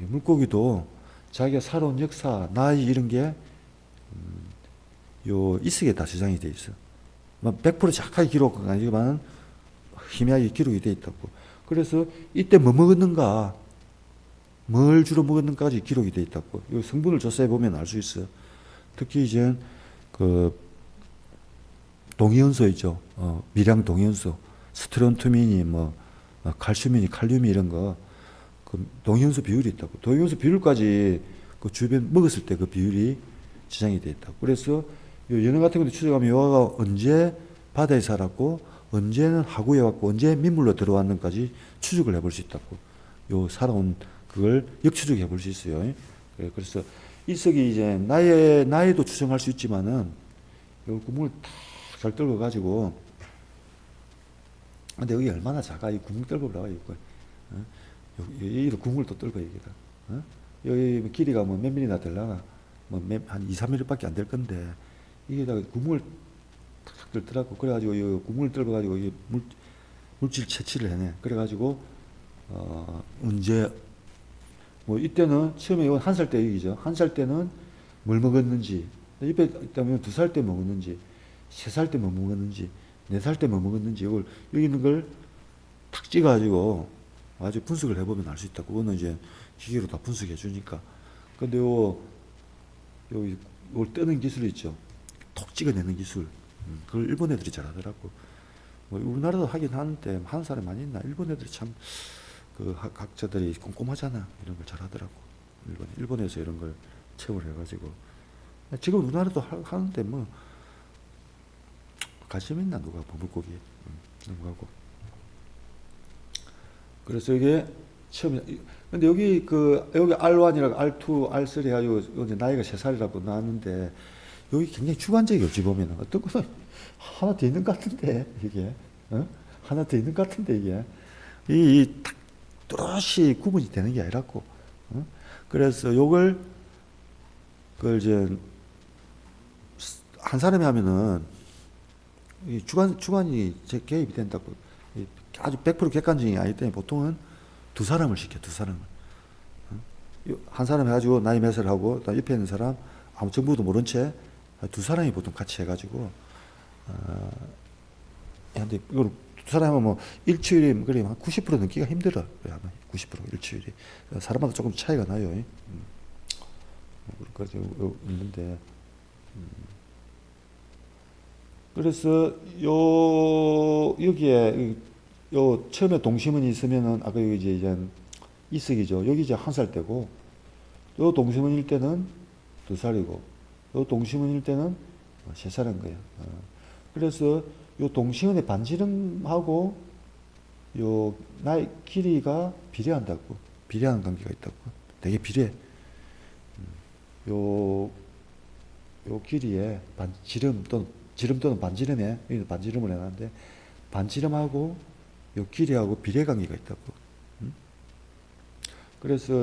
S1: 물고기도 자기가 살아온 역사, 나이 이런 게 요 이석에 다 지장이 돼 있어. 100% 정확하게 기록은 아니지만 희미하게 기록이 돼 있다고. 그래서 이때 뭐 먹었는가, 뭘 주로 먹었는가까지 기록이 돼 있다고. 이 성분을 조사해 보면 알 수 있어. 특히 이제 그 동위원소 있죠. 미량 동위원소, 스트론투민이 뭐 칼슘이니 칼륨이 이런 거, 그 동위원소 비율이 있다고. 동위원소 비율까지 그 주변 먹었을 때 그 비율이 지장이 돼 있다고. 그래서 요 연어 같은 것도 추적하면 요가 언제 바다에 살았고 언제는 하구에 왔고 언제 민물로 들어왔는까지 추적을 해볼 수 있다고. 요 살아온 그걸 역추적해 볼 수 있어요. 그래서 이석이 이제 나이도 추정할 수 있지만은 요 구멍을 탁 잘 뚫어 가지고, 근데 여기 얼마나 작아 이 구멍 뚫어 보라 이거. 여기로 구멍을 또 뚫어 여기다. 여기 길이가 뭐 몇 밀리나 될라나 뭐 한 2, 3mm밖에 안 될 건데 이게다가 구멍을 탁 뚫더라고. 그래가지고 이 구멍을 뚫어가지고 이 물질 채취를 해내. 그래가지고 언제 뭐 이때는 처음에 이건 한 살 때 얘기죠. 한 살 때는 뭘 먹었는지, 입에 있다면 2살 때 먹었는지, 3살 때 뭐 먹었는지, 4살 때 뭐 먹었는지 이걸 여기 있는 걸 탁 찍어가지고 아주 분석을 해보면 알 수 있다. 그거는 이제 기계로 다 분석해 주니까. 근데 여기 이걸 뜨는 기술 있죠. 톡 찍어내는 기술. 그걸 일본 애들이 잘하더라고. 뭐 우리나라도 하긴 하는데 하는 사람이 많이 있나? 일본 애들이 참 그 학자들이 꼼꼼하잖아. 이런 걸 잘하더라고. 일본에서 이런 걸 체험을 해가지고. 지금 우리나라도 하는데 뭐 관심 있나 누가 보물고기 넘어가고. 그래서 이게 처음에 근데 여기 여기 R1이라고 R2, R3 해가지고 이제 나이가 3살이라고 나왔는데 여기 굉장히 주관적이 어찌 보면 어떤 거는 하나 더 있는 것 같은데 이게 하나 더 있는 것 같은데 이게 딱 또렷이 구분이 되는 게 아니라고. 그래서 요걸 그걸 이제 한 사람이 하면은 이 주관이 개입이 된다고. 아주 100% 객관적이 아니기 때문에 보통은 2사람을 시켜, 2사람을. 한 사람 해가지고 나이 몇 살 하고, 옆에 있는 사람, 아무 정보도 모른 채 2사람이 보통 같이 해가지고, 근데 이걸 2사람 하면 뭐 일주일에 그래 한 90% 넘기가 힘들어. 아마 90% 일주일이. 사람마다 조금 차이가 나요. 그래서 있는데, 그래서 여기에 처음에 동심원이 있으면은 아까 여기 이제 이석이죠. 여기 이제 한 살 때고, 요 동심원일 때는 2살이고, 요 동심원일 때는 3살인 거예요. 그래서 요 동심원의 반지름하고 요 나이 길이가 비례한다고. 비례하는 관계가 있다고. 되게 비례. 요 길이에 지름 또는 반지름에, 여기 반지름을 해놨는데, 반지름하고 요 길이하고 비례 관계가 있다고. 그래서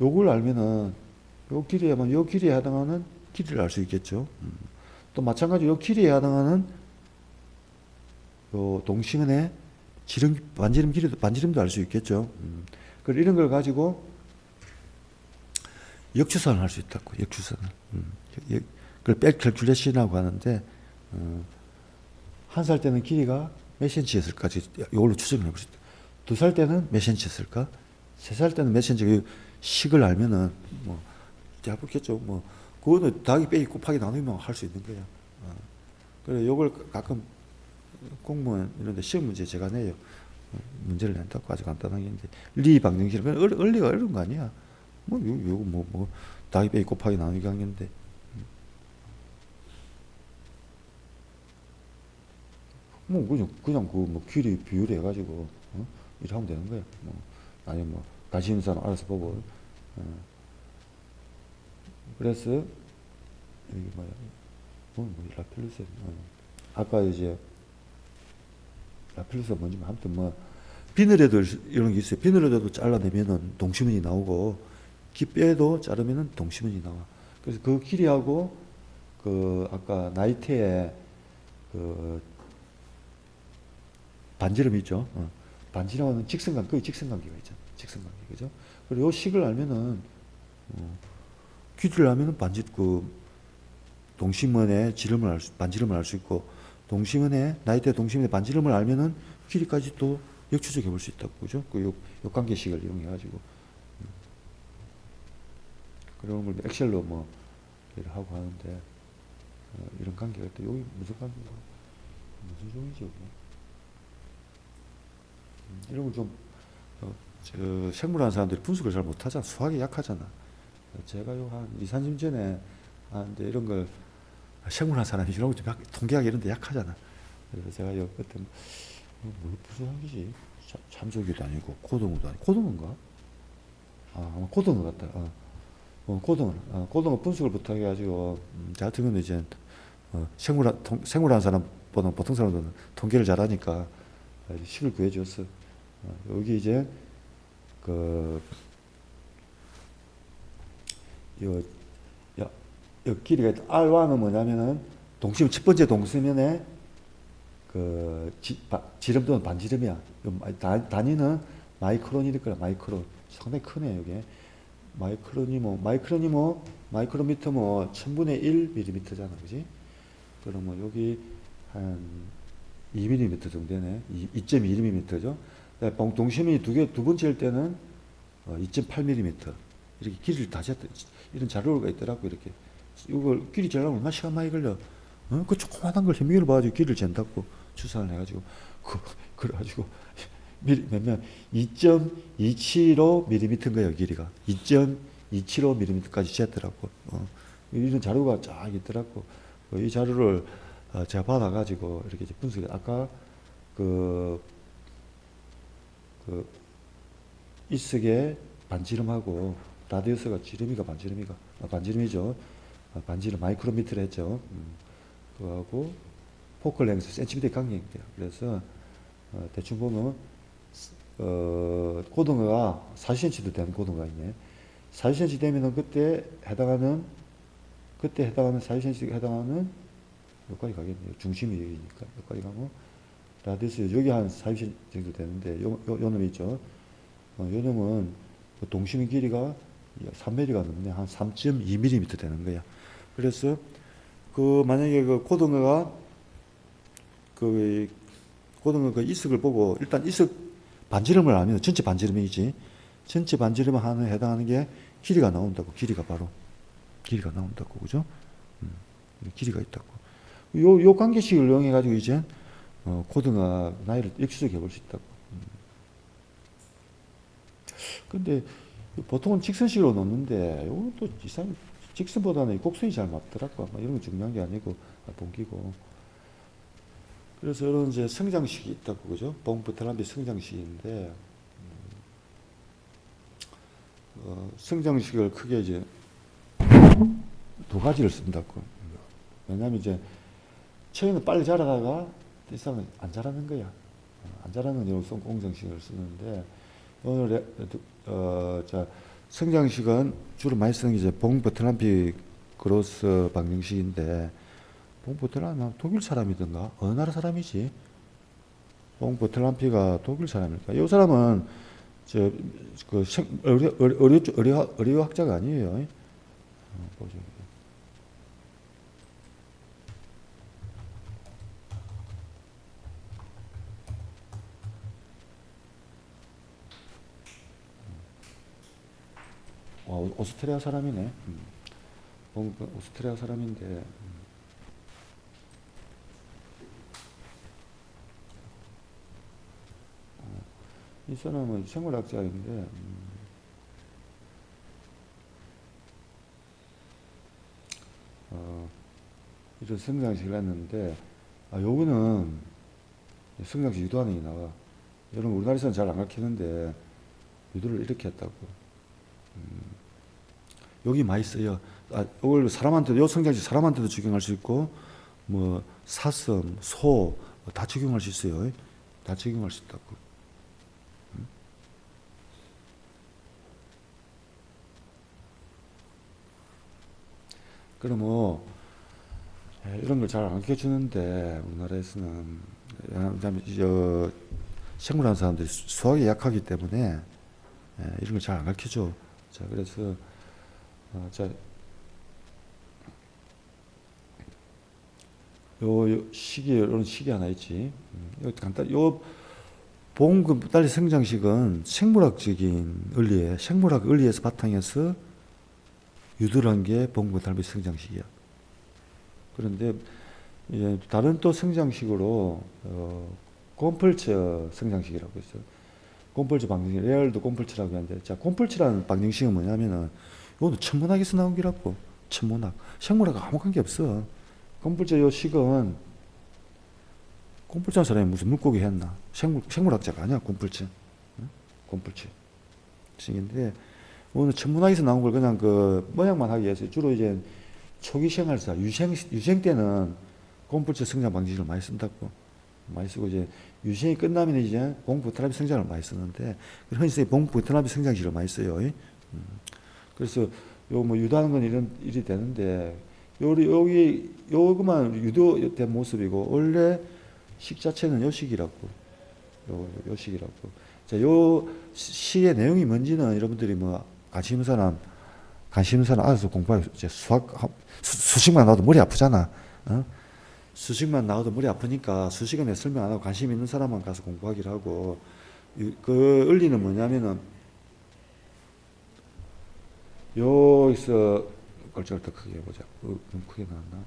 S1: 요걸 알면은 요 길이에 해당하는 길이를 알 수 있겠죠. 또 마찬가지로 요 길이에 해당하는 요 동심원의 반지름도 알 수 있겠죠. 그리고 이런 걸 가지고 역추산을 할 수 있다고, 역추산을. 그걸 백캘큘레이션이라고 하는데, 한 살 때는 길이가 몇 센치였을까? 이걸로 추정을 해볼 수 있다. 2살 때는 몇 센치였을까? 3살 때는 몇 센치, 식을 알면은, 뭐, 해보겠죠. 뭐, 그거는 더하기 빼기 곱하기 나누기만 할 수 있는 거야. 그래, 요걸 가끔 공무원 이런데 시험 문제 제가 내요. 문제를 낸다고 아주 간단하게 했는데, 리 방정식은 얼리가 어려운 거 아니야. 뭐, 더하기 빼기 곱하기 나누기 강의인데. 그냥 길이 비율 해가지고, 이렇게 하면 되는 거야. 아니면 가시 있는 사람 알아서 보고. 그래서, 여기 라플루스. 아까 이제, 라플루스가 뭔지, 아무튼 비늘에도 이런 게 있어요. 비늘에도 잘라내면은 동심원이 나오고, 깃뼈에도 자르면은 동심원이 나와. 그래서 그 길이하고, 아까 나이테의 반지름 있죠. 반지름은 거의 직선관계가 있잖아. 직선관계, 그죠? 그리고 요 식을 알면은, 길이를 알면은 동심원의 반지름을 알 수 있고, 나이테 동심원의 반지름을 알면은 길이까지 또 역추적해 볼 수 있다고, 그죠? 요 관계식을 이용해가지고. 그런 걸 엑셀로 이렇게 하고 하는데, 이런 관계가 있다. 여기 무슨 관계가, 무슨 종이죠? 이런 걸 좀, 생물하는 사람들이 분석을 잘 못하잖아. 수학이 약하잖아. 제가 한 2, 3년 전에 하는데 이런 걸 생물하는 사람이 이런 거 좀 통계학 이런 데 약하잖아. 그래서 제가 그때 무슨 학이지? 참조기도 아니고 고등어도 아니고 고등어인가? 아마 고등어 같다. 고등어 분석을 못해가지고 저 같은 경우는 이제 생물하는 사람보다 보통 사람들은 통계를 잘하니까 식을 구해줬어. 여기 이제 요 길이가 R1은 뭐냐면은 첫 번째 동심면에 지름 또는 반지름이야. 단위는 마이크론일 거야. 마이크론. 상당히 크네, 여기. 마이크로미터 1000분의 1mm잖아, 그지? 그러면 여기 한 2mm 정도 되네. 2.2mm죠. 동심이 두 번째일 때는 2.8mm. 이렇게 길이를 다시 했다. 이런 자료가 있더라고, 이렇게. 이걸 길이 재려면 얼마나 시간 많이 걸려. 그 조그만한 걸 현미경을 봐가지고 길이를 잰다고 추산을 해가지고, 그래가지고, 몇몇 2.275mm인 거예요, 길이가. 2.275mm까지 쟀더라고. 이런 자료가 쫙 있더라고. 이 자료를 제가 받아가지고 이렇게 분석해. 아까 이석의 반지름하고 라디우스가 반지름이죠. 반지름 마이크로미터를 했죠. 그거하고 포컬 랭스 센티미터 간격이에요. 그래서 대충 보면 고등어가 40cm도 되는 고등어가 있네. 40cm 되면은 그때 해당하는 40cm에 해당하는 여기까지 가겠네요. 중심이 여기니까 여기까지 가고 라디우스 여기 한 40cm 정도 되는데 요 놈 있죠. 요 놈은 동심의 길이가 3mm가 넘네. 한 3.2mm 되는 거야. 그래서 만약에 고등어가 이석을 보고 일단 이석 반지름을 알면 전체 반지름이지. 전체 반지름 하나 해당하는 게 길이가 나온다고. 길이가 나온다고, 그죠? 길이가 있다고. 요 관계식을 이용해 가지고 이제 고등어 나이를 역추적해 볼 수 있다고. 근데 보통은 직선식으로 놓는데 이건 또 이상 직선보다는 곡선이 잘 맞더라고. 이런 건 중요한 게 아니고 본기고. 그래서 이런 이제 성장식이 있다고, 그죠? 봉-버틀람비 성장식인데 성장식을 크게 이제 두 가지를 쓴다고. 왜냐하면 이제 처음에는 빨리 자라다가 이상은 안 자라는 거야. 안 자라는 이런 공정식을 쓰는데 오늘 성장식은 주로 많이 쓰는 게 이제 봉-버틀람비 그로스 방정식인데 봉-버틀람피는 독일 사람이든가 어느 나라 사람이지? 봉-버틀람피가 독일 사람일까? 이 사람은 의료학자가 아니에요. 보죠. 오스트리아 사람이네. 오스트리아 사람인데, 이 사람은 생물학자인데, 이런 성장식을 했는데, 요거는 성장식 유도하는 게 나와. 여러분, 우리나라에서는 잘 안 가르치는데, 유도를 이렇게 했다고. 여기 많이 써요. 이걸 사람한테도, 요 성장식 사람한테도 적용할 수 있고, 뭐, 사슴, 소, 다 적용할 수 있어요. 다 적용할 수 있다고. 그럼 이런 걸 잘 안 가르쳐 주는데, 우리나라에서는, 생물하는 사람들이 수학에 약하기 때문에, 이런 걸 잘 안 가르쳐 줘. 자, 그래서, 자, 이런 식이 하나 있지. 봉급 딸리 성장식은 생물학적인 생물학 원리에서 바탕에서 유도를 한 게 봉급 딸리 성장식이야. 그런데 다른 또 성장식으로 콤플처 성장식이라고 있어요. 콤플처 방정식, 레얼드 콤플처라고 하는데, 자, 콤플처라는 방정식은 뭐냐면은 이것도 천문학에서 나온 게라고. 천문학, 생물학과 아무 관계 없어. 콤플처 요 식은 콤플처 사람이 무슨 물고기 했나? 생물학자가 아니야, 콤플처. 응? 콤플처 식인데, 오늘 천문학에서 나온 걸 그냥 그 모양만 하기 위해서 주로 이제 초기 생활사, 유생 때는 콤플처 성장 방식을 많이 쓴다고. 많이 쓰고, 이제 유생이 끝나면 이제 봉부트라비 성장을 많이 쓰는데, 흔히 봉부트라비 성장식을 많이 써요. 그래서 요 뭐 유도하는 건 이런 일이 되는데, 여기 요것만 유도된 모습이고, 원래 식 자체는 요 식이라고. 요 식이라고. 자, 요 시의 내용이 뭔지는 여러분들이 뭐 관심 있는 사람 알아서 공부하고, 이제 수식만 나와도 머리 아프잖아. 수식만 나와도 머리 아프니까 수식은 내 설명 안 하고 관심 있는 사람만 가서 공부하기로 하고, 그 원리는 뭐냐면은, 여기서 걸작을 더 크게 해보자. 너무 크게 나왔나?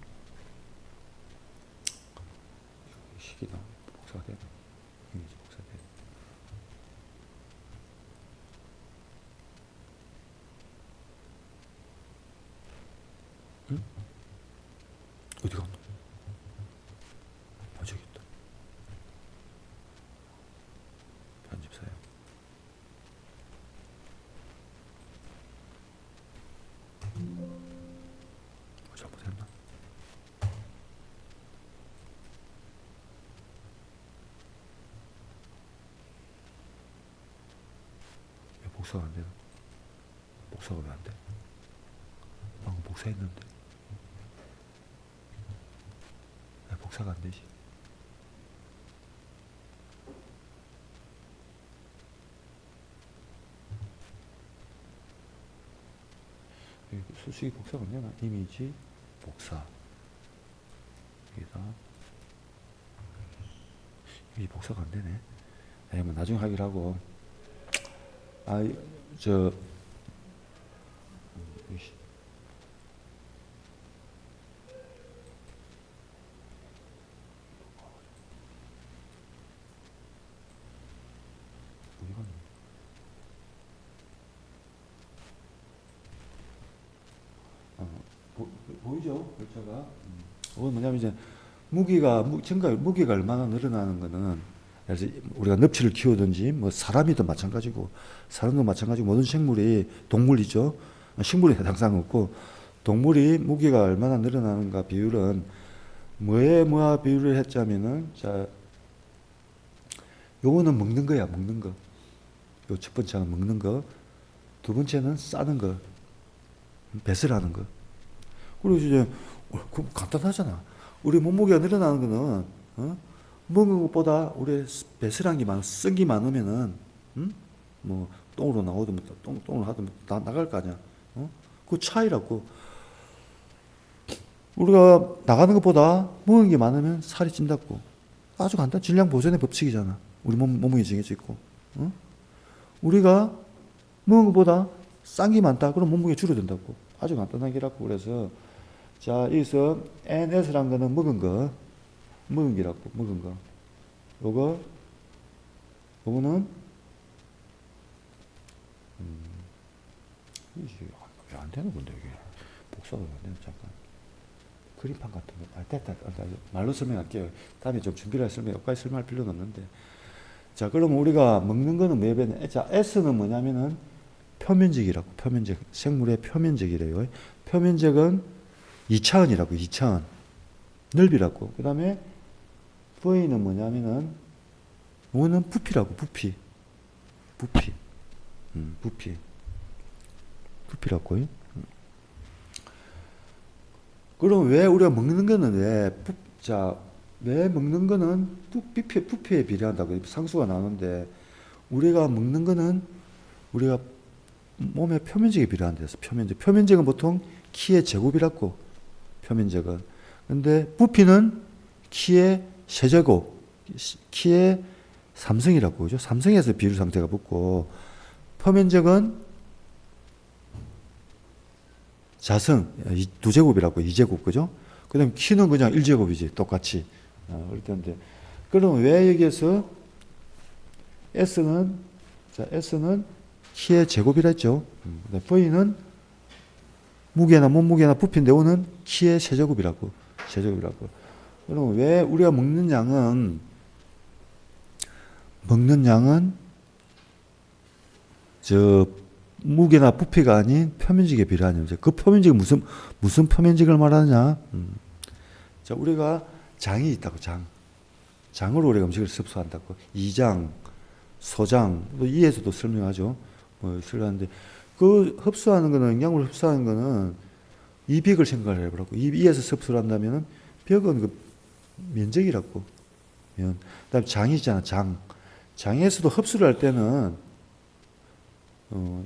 S1: 식이 나 복사가 되네. 이미지 복사돼. 응? 어디 갔나? 저기 있다. 편집사요. 잘못했나? 왜 복사가 안 되나? 복사가 왜 안 돼? 방금 복사했는데. 왜 복사가 안 되지? 수식이 복사가 안 되나? 이미지 복사. 여기다. 이 복사가 안 되네. 뭐 나중에 하기로 하고. 저 보이죠? 글자가. 그건 뭐냐면 이제 무게가 얼마나 늘어나는 거는, 그래서 우리가 넙치를 키우든지 뭐 사람이든 마찬가지고, 사람도 마찬가지고, 모든 생물이 동물이죠. 식물에 해당 사항 없고, 동물이 무게가 얼마나 늘어나는가 비율은 뭐와 비율을 했자면은, 자, 요거는 먹는 거야, 먹는 거. 요 첫 번째는 먹는 거, 두 번째는 싸는 거, 배설하는 거. 그리고 이제 간단하잖아. 우리 몸무게가 늘어나는 거는 먹는 것보다 우리 배설한 게 쓴 게 많으면은, 뭐 똥으로 나오든 똥을 하든 다 나갈 거 아니야. 그 차이라고. 우리가 나가는 것보다 먹은 게 많으면 살이 찐다고. 아주 간단. 질량 보존의 법칙이잖아. 우리 몸무게 정해져 있고. 우리가 먹은 것보다 싼 게 많다. 그럼 몸무게 줄어든다고. 아주 간단한 게라고. 그래서 자, 여기서 NS라는 거는 먹은 게라고. 먹은 거. 요거는 이게 왜 안 되는 건데 이게 복사가 안 되는. 잠깐 그림판 같은 거. 됐다. 말로 설명할게요. 다음에 좀 준비를 해서 여기까지 설명할 필요는 없는데. 자, 그럼 우리가 먹는 거는 뭐에 배는? 자, S는 뭐냐면은 표면적이라고. 표면적. 생물의 표면적이래요. 표면적은 2차원이라고. 2차원. 넓이라고. 그 다음에 V는 뭐냐면은 뭐는 부피라고. 부피. 부피라고. 그럼 왜 우리가 먹는 거는 왜 먹는 거는 부피에 비례한다고 상수가 나오는데, 우리가 먹는 거는 우리가 몸의 표면적에 비례한대서. 표면적은 보통 키의 제곱이라고. 표면적은. 근데 부피는 키의 세제곱, 키의 3승이라고. 그죠? 3승에서 비율 상태가 붙고, 표면적은 자승, 2제곱이라고. 2제곱. 그죠? 그 다음에 키는 그냥 1제곱이지. 똑같이. 그럴 텐데. 그럼 왜 여기에서 S는 키의 제곱이라 했죠. V는 무게나 몸무게나 부피인데, 오는 키의 세제곱이라고. 그럼 왜 우리가 먹는 양은 무게나 부피가 아닌 표면적에 비례하냐. 그 표면적이 무슨 표면적을 말하느냐. 자, 우리가 장이 있다고. 장으로 우리가 음식을 섭수한다고. 이장, 소장, 또 이에서도 설명하죠. 설명하는데, 그 흡수하는 거는, 영양을 흡수하는 거는 이빅을 생각을 해보라고. 이에서 섭수를 한다면은 벽은 그 면적이라고. 그다음에 장이 있잖아. 장에서도 흡수를 할 때는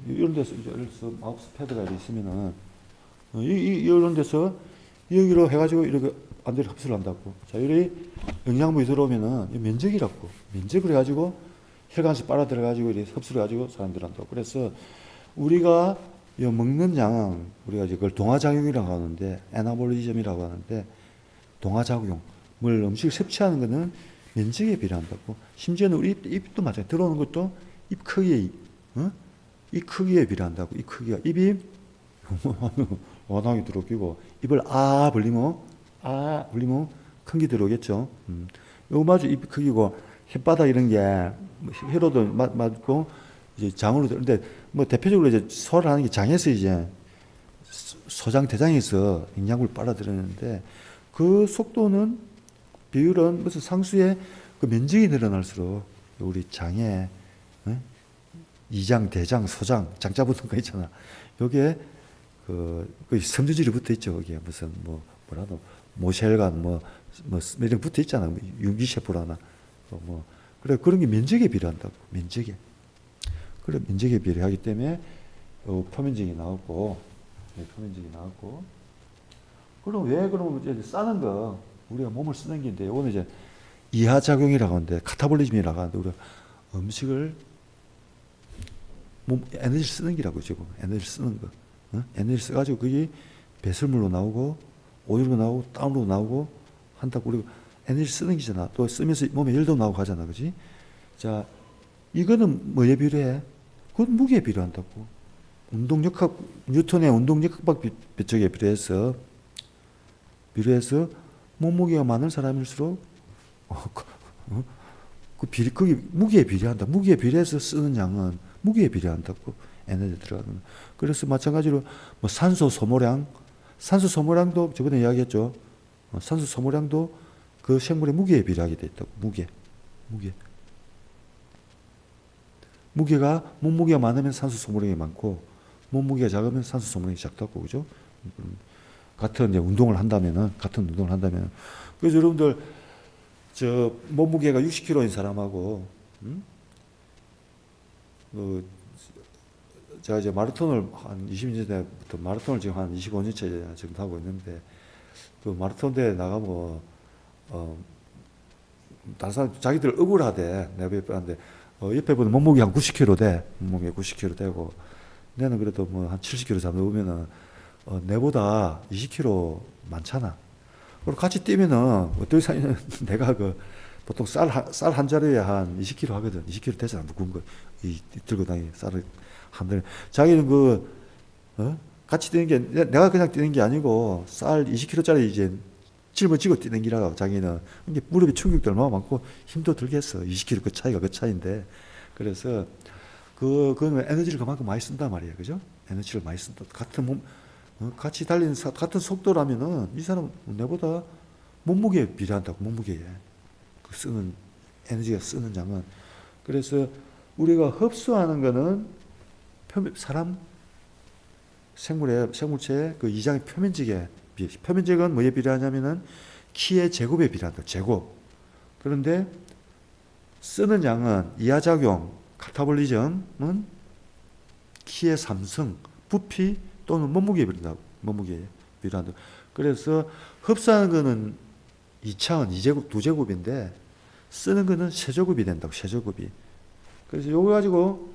S1: 이런 데서 예를 들어서 마우스 패드가 이렇게 있으면은 이런 데서 여기로 해가지고 이렇게 안대를 흡수를 한다고. 자, 여기 영양분이 들어오면은 면적이라고. 면적을 해가지고 혈관에서 빨아들여가지고 이렇게 흡수를 해가지고 사람들 한다고. 그래서 우리가 먹는 양은 우리가 이제 그걸 동화작용이라고 하는데, 에나볼리즘이라고 하는데, 동화작용. 음식을 섭취하는 거는 면적에 비례한다고. 심지어는 우리 입도 마찬가지. 들어오는 것도 입 크기에, 이 크기에 비례한다고. 이 크기가. 입이 워낙에 들어오고, 입을 벌리면 큰 게 들어오겠죠. 요거 마주 입 크기고, 혓바닥 이런 게 혀로도 맞고, 이제 장으로. 근데 뭐 대표적으로 이제 소화를 하는 게 장에서 이제 소장, 대장에서 영양분을 빨아들이는데, 그 속도는, 비율은 무슨 상수의 그 면적이 늘어날수록 우리 장에 이장, 대장, 소장, 장자 붙은 거 있잖아. 요게 그 섬유질이 붙어 있죠. 거기에 무슨 뭐라도 모셀간 이런 붙어 있잖아. 유기세포라나 그래, 그런 게 면적에 비례한다고. 그래, 면적에 비례하기 때문에 표면적이 나오고. 그럼 왜 이제 싸는 거, 우리가 몸을 쓰는 게 있는데, 이거는 이제 이하작용이라고 하는데, 카타볼리즘이라고 하는데, 우리가 음식을 에너지를 쓰는 기라고. 지금 에너지를 쓰는 거. 에너지를 써가지고 그게 배설물로 나오고 오일로 나오고 땀으로 나오고 한다고. 우리가 에너지 쓰는 기잖아. 또 쓰면서 몸에 열도 나오고 하잖아. 그지? 자, 이거는 뭐에 비례해? 그건 무게에 비례한다고. 뉴턴의 운동역학법 법칙에 비례해서 몸무게가 많은 사람일수록 그게 무게에 비례한다. 무게에 비례해서 쓰는 양은 무게에 비례한다고. 에너지 들어가는. 그래서 마찬가지로 산소 소모량도 저번에 이야기했죠. 산소 소모량도 그 생물의 무게에 비례하게 돼 있다고. 무게가 몸무게가 많으면 산소 소모량이 많고, 몸무게가 작으면 산소 소모량이 작다고. 그죠? 같은 운동을 한다면은. 그래서 여러분들 몸무게가 60kg인 사람하고 그 제가 이제 마라톤을 한 20년 전부터 마라톤을 지금 한 25년째 지금 하고 있는데 그 마라톤 대회 나가면 다른 사람 자기들 억울하대 내가 옆에 옆에 보면 몸무게 한 90kg 돼 몸무게 90kg 되고 내는 그래도 뭐 한 70kg 잡으면은 내보다 20kg 많잖아. 그리고 같이 뛰면은 어떤 사이는 내가 그 보통 쌀 한 자루에 한 20kg 하거든. 20kg 되잖아 무거운 거 들고 다니 쌀을 한 달. 자기는 같이 뛰는 게 내가 그냥 뛰는 게 아니고 쌀 20kg짜리 이제 짊어지고 뛰는 기라고 자기는 이게 무릎에 충격도 얼마나 많고 힘도 들겠어. 20kg 그 차이가 그 차이인데 그래서 그거는 에너지를 그만큼 많이 쓴단 말이에요, 그죠? 에너지를 많이 쓴다. 같은 같이 달리는 같은 속도라면은 이 사람 내보다 몸무게에 비례한다고 몸무게에 그 쓰는 에너지가 쓰는 양은. 그래서 우리가 흡수하는 거는 사람 생물체의 그 이장의 표면적에 비해 표면적은 뭐에 비례하냐면은 키의 제곱에 비례한다. 제곱. 그런데 쓰는 양은 이하작용, 카타볼리즘은 키의 3승, 부피 또는 몸무게에 비례한다. 몸무게에 비례한다. 그래서 흡수하는 거는 2차원, 2제곱, 2제곱인데 쓰는 거는 세제곱이 된다고. 세제곱이. 그래서 요거 가지고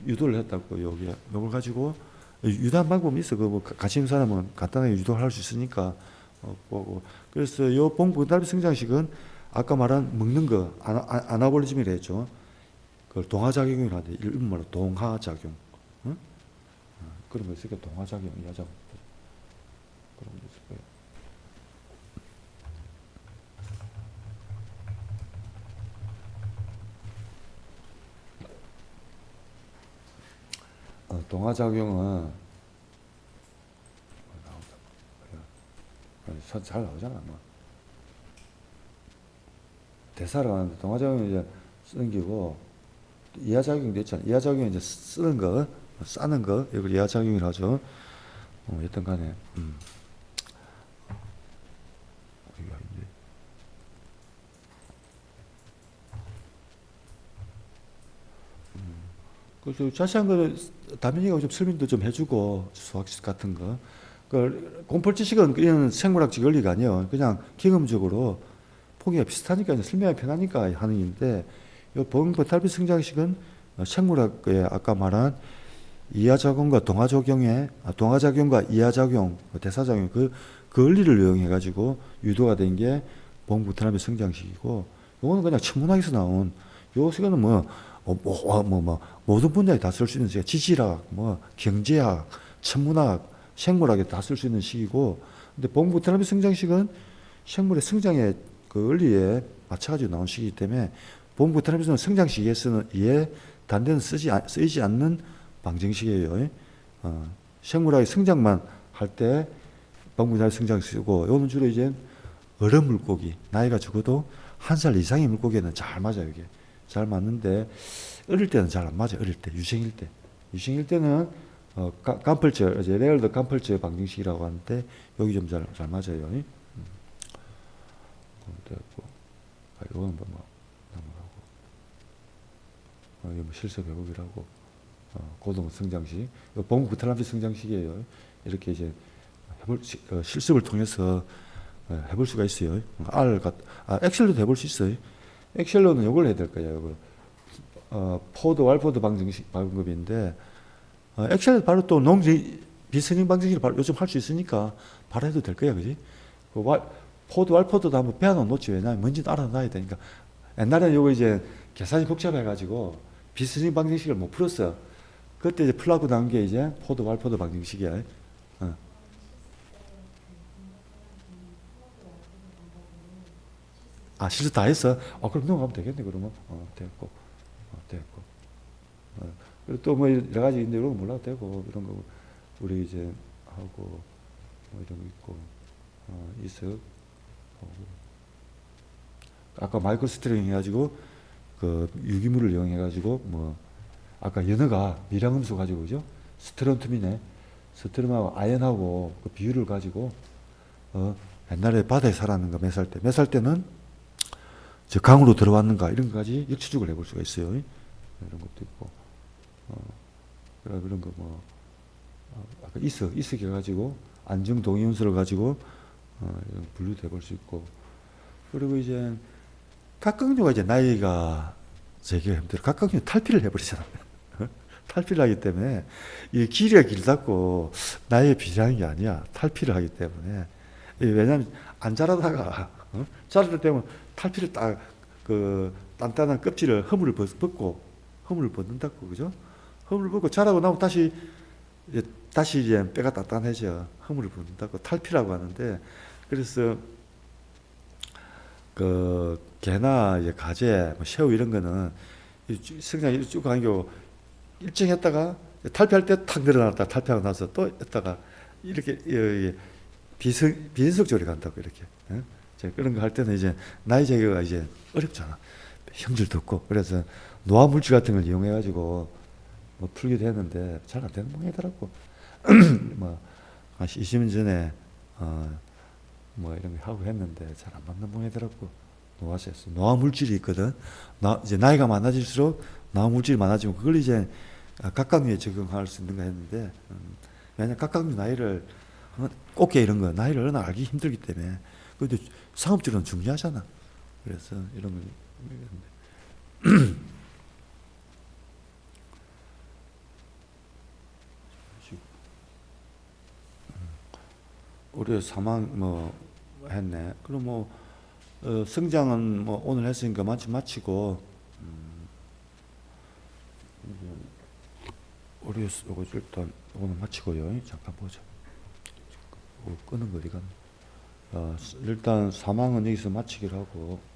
S1: 유도를 했다고. 요걸 가지고 유도한 방법이 있어. 같이 있는 사람은 간단하게 유도할 수 있으니까 보고. 그래서 요 봉분달비 성장식은 아까 말한 먹는 거 아나볼리즘이라 했죠. 그걸 동화작용이라고 하는데 일본말로 동화작용. 응? 그런 거 있으니까 동화작용, 이하작용 그런 거 있을 거예요. 동화작용은 잘 나오잖아. 뭐. 대사를 하는데 동화작용은 이제 쓰는 기고 이하작용도 있잖아. 이하작용은 이제 쓰는 거, 싸는 거, 이걸 이하작용이라고 하죠. 여튼 간에 그래서 자세한 거는 담임이가 좀 설명도 좀 해주고 수학식 같은 거. 그 공풀지식은 그냥 생물학적 원리가 아니에요. 그냥 경험적으로 보기가 비슷하니까 설명이 편하니까 하는 일인데, 이 봉버탈비 성장식은 생물학의 아까 말한 이하작용과 동화작용과 이하작용, 대사작용 그 원리를 이용해 가지고 유도가 된 게 봉버탈비 성장식이고, 요거는 그냥 천문학에서 나온 요식은 모든 분야에 다 쓸 수 있는 식이야. 지질학, 경제학, 천문학, 생물학에 다 쓸 수 있는 식이고, 근데 봉부테라피 성장식은 생물의 성장의 그 원리에 맞춰가지고 나온 식이기 때문에 봉부테라피는 성장식에서는 단대는 쓰이지 않는 방정식이에요. 생물학의 성장만 할 때 봉부테라피 성장식 쓰고, 요는 주로 이제 어른 물고기, 나이가 적어도 1살 이상의 물고기에는 잘 맞아요, 이게. 잘 맞는데 어릴 때는 잘 안 맞아요. 어릴 때 유생일 때는 감펄처 이제 레얼드 감펄처 방정식이라고 하는데 여기 좀 잘 맞아요. 됐고 이거는 넘어가고 실습 회복이라고 고등 성장식 봉구 테라피 성장식이에요. 이렇게 이제 실습을 통해서 해볼 수가 있어요. 엑셀로도 해볼 수 있어요. 엑셀로는 이걸 해야 될 거예요. walpole 방정식인데 엑셀 바로 또 비스닝 방정식을 바로 요즘 할 수 있으니까 바로 해도 될 거야, 그지? walpole도 한번 배워놓 놓지. 왜냐면 뭔지는 알아놔야 되니까. 옛날에는 요거 이제 계산이 복잡해가지고 비스닝 방정식을 못 풀었어. 그때 이제 풀라고 나온 게 이제 walpole 방정식이야. 실수 다 했어? 그럼 넘어가면 되겠네, 그러면. 됐고. 그리고 또 여러 가지 있는데, 이런 거 몰라도 되고, 이런 거, 우리 이제 하고, 이런 거 있고, 이습, 아까 마이크로 스트링 해가지고, 그 유기물을 이용해가지고, 아까 연어가 미량음수 가지고, 그죠? 스트론툼이네. 스트롬하고 아연하고 그 비율을 가지고, 옛날에 바다에 살았는가, 몇 살 때는 저 강으로 들어왔는가 이런 것까지 역추적을 해볼 수가 있어요. 이런 것도 있고. 그런 거 뭐, 아까 이석이 가지고 안정동위원소를 가지고 이런 분류돼 볼 수 있고, 그리고 이제 각각류가 이제 나이가 제기가 힘들어. 각각류 탈피를 해버리잖아. 탈피를 하기 때문에 이 길이가 길다고 나이에 비례하는 게 아니야. 탈피를 하기 때문에. 왜냐하면 안 자라다가 자랄 때면 탈피를 딱 그 단단한 껍질을 허물을 벗고 허물을 벗는다고, 그죠? 허물을 벗고 자라고 나면 다시 이제 뼈가 단단해져. 허물을 벗는다고 탈피라고 하는데, 그래서 그 개나 이제 가재, 뭐 새우 이런 거는 성장이 쭉 가는 게 일정 했다가 탈피할 때 탁 늘어났다 탈피하고 나서 또 했다가 이렇게 비인속적으로 간다고 이렇게. 그런 거 할 때는 이제 나이 제거가 이제 어렵잖아. 형질도 없고. 그래서 노화 물질 같은 걸 이용해 가지고 뭐 풀기도 했는데 잘 안 되는 모양이더라고. 뭐 한 20년 전에 뭐 이런 거 하고 했는데 잘 안 맞는 모양이더라고. 노화 물질이 있거든. 이제 나이가 많아질수록 노화 물질이 많아지면 그걸 이제 각각류에 적용할 수 있는가 했는데, 왜냐면 각각류 나이를 꽃게 이런 거 나이를 어느 알기 힘들기 때문에. 근데 상업적으로는 중요하잖아. 그래서 이런 걸 우리 사망 뭐 했네. 그럼 뭐 성장은 뭐 오늘 했으니까 마치고 우리 요거 일단 오늘 마치고요. 잠깐 보자. 끄는 거 어디 갔나? 일단 사망은 여기서 마치기로 하고.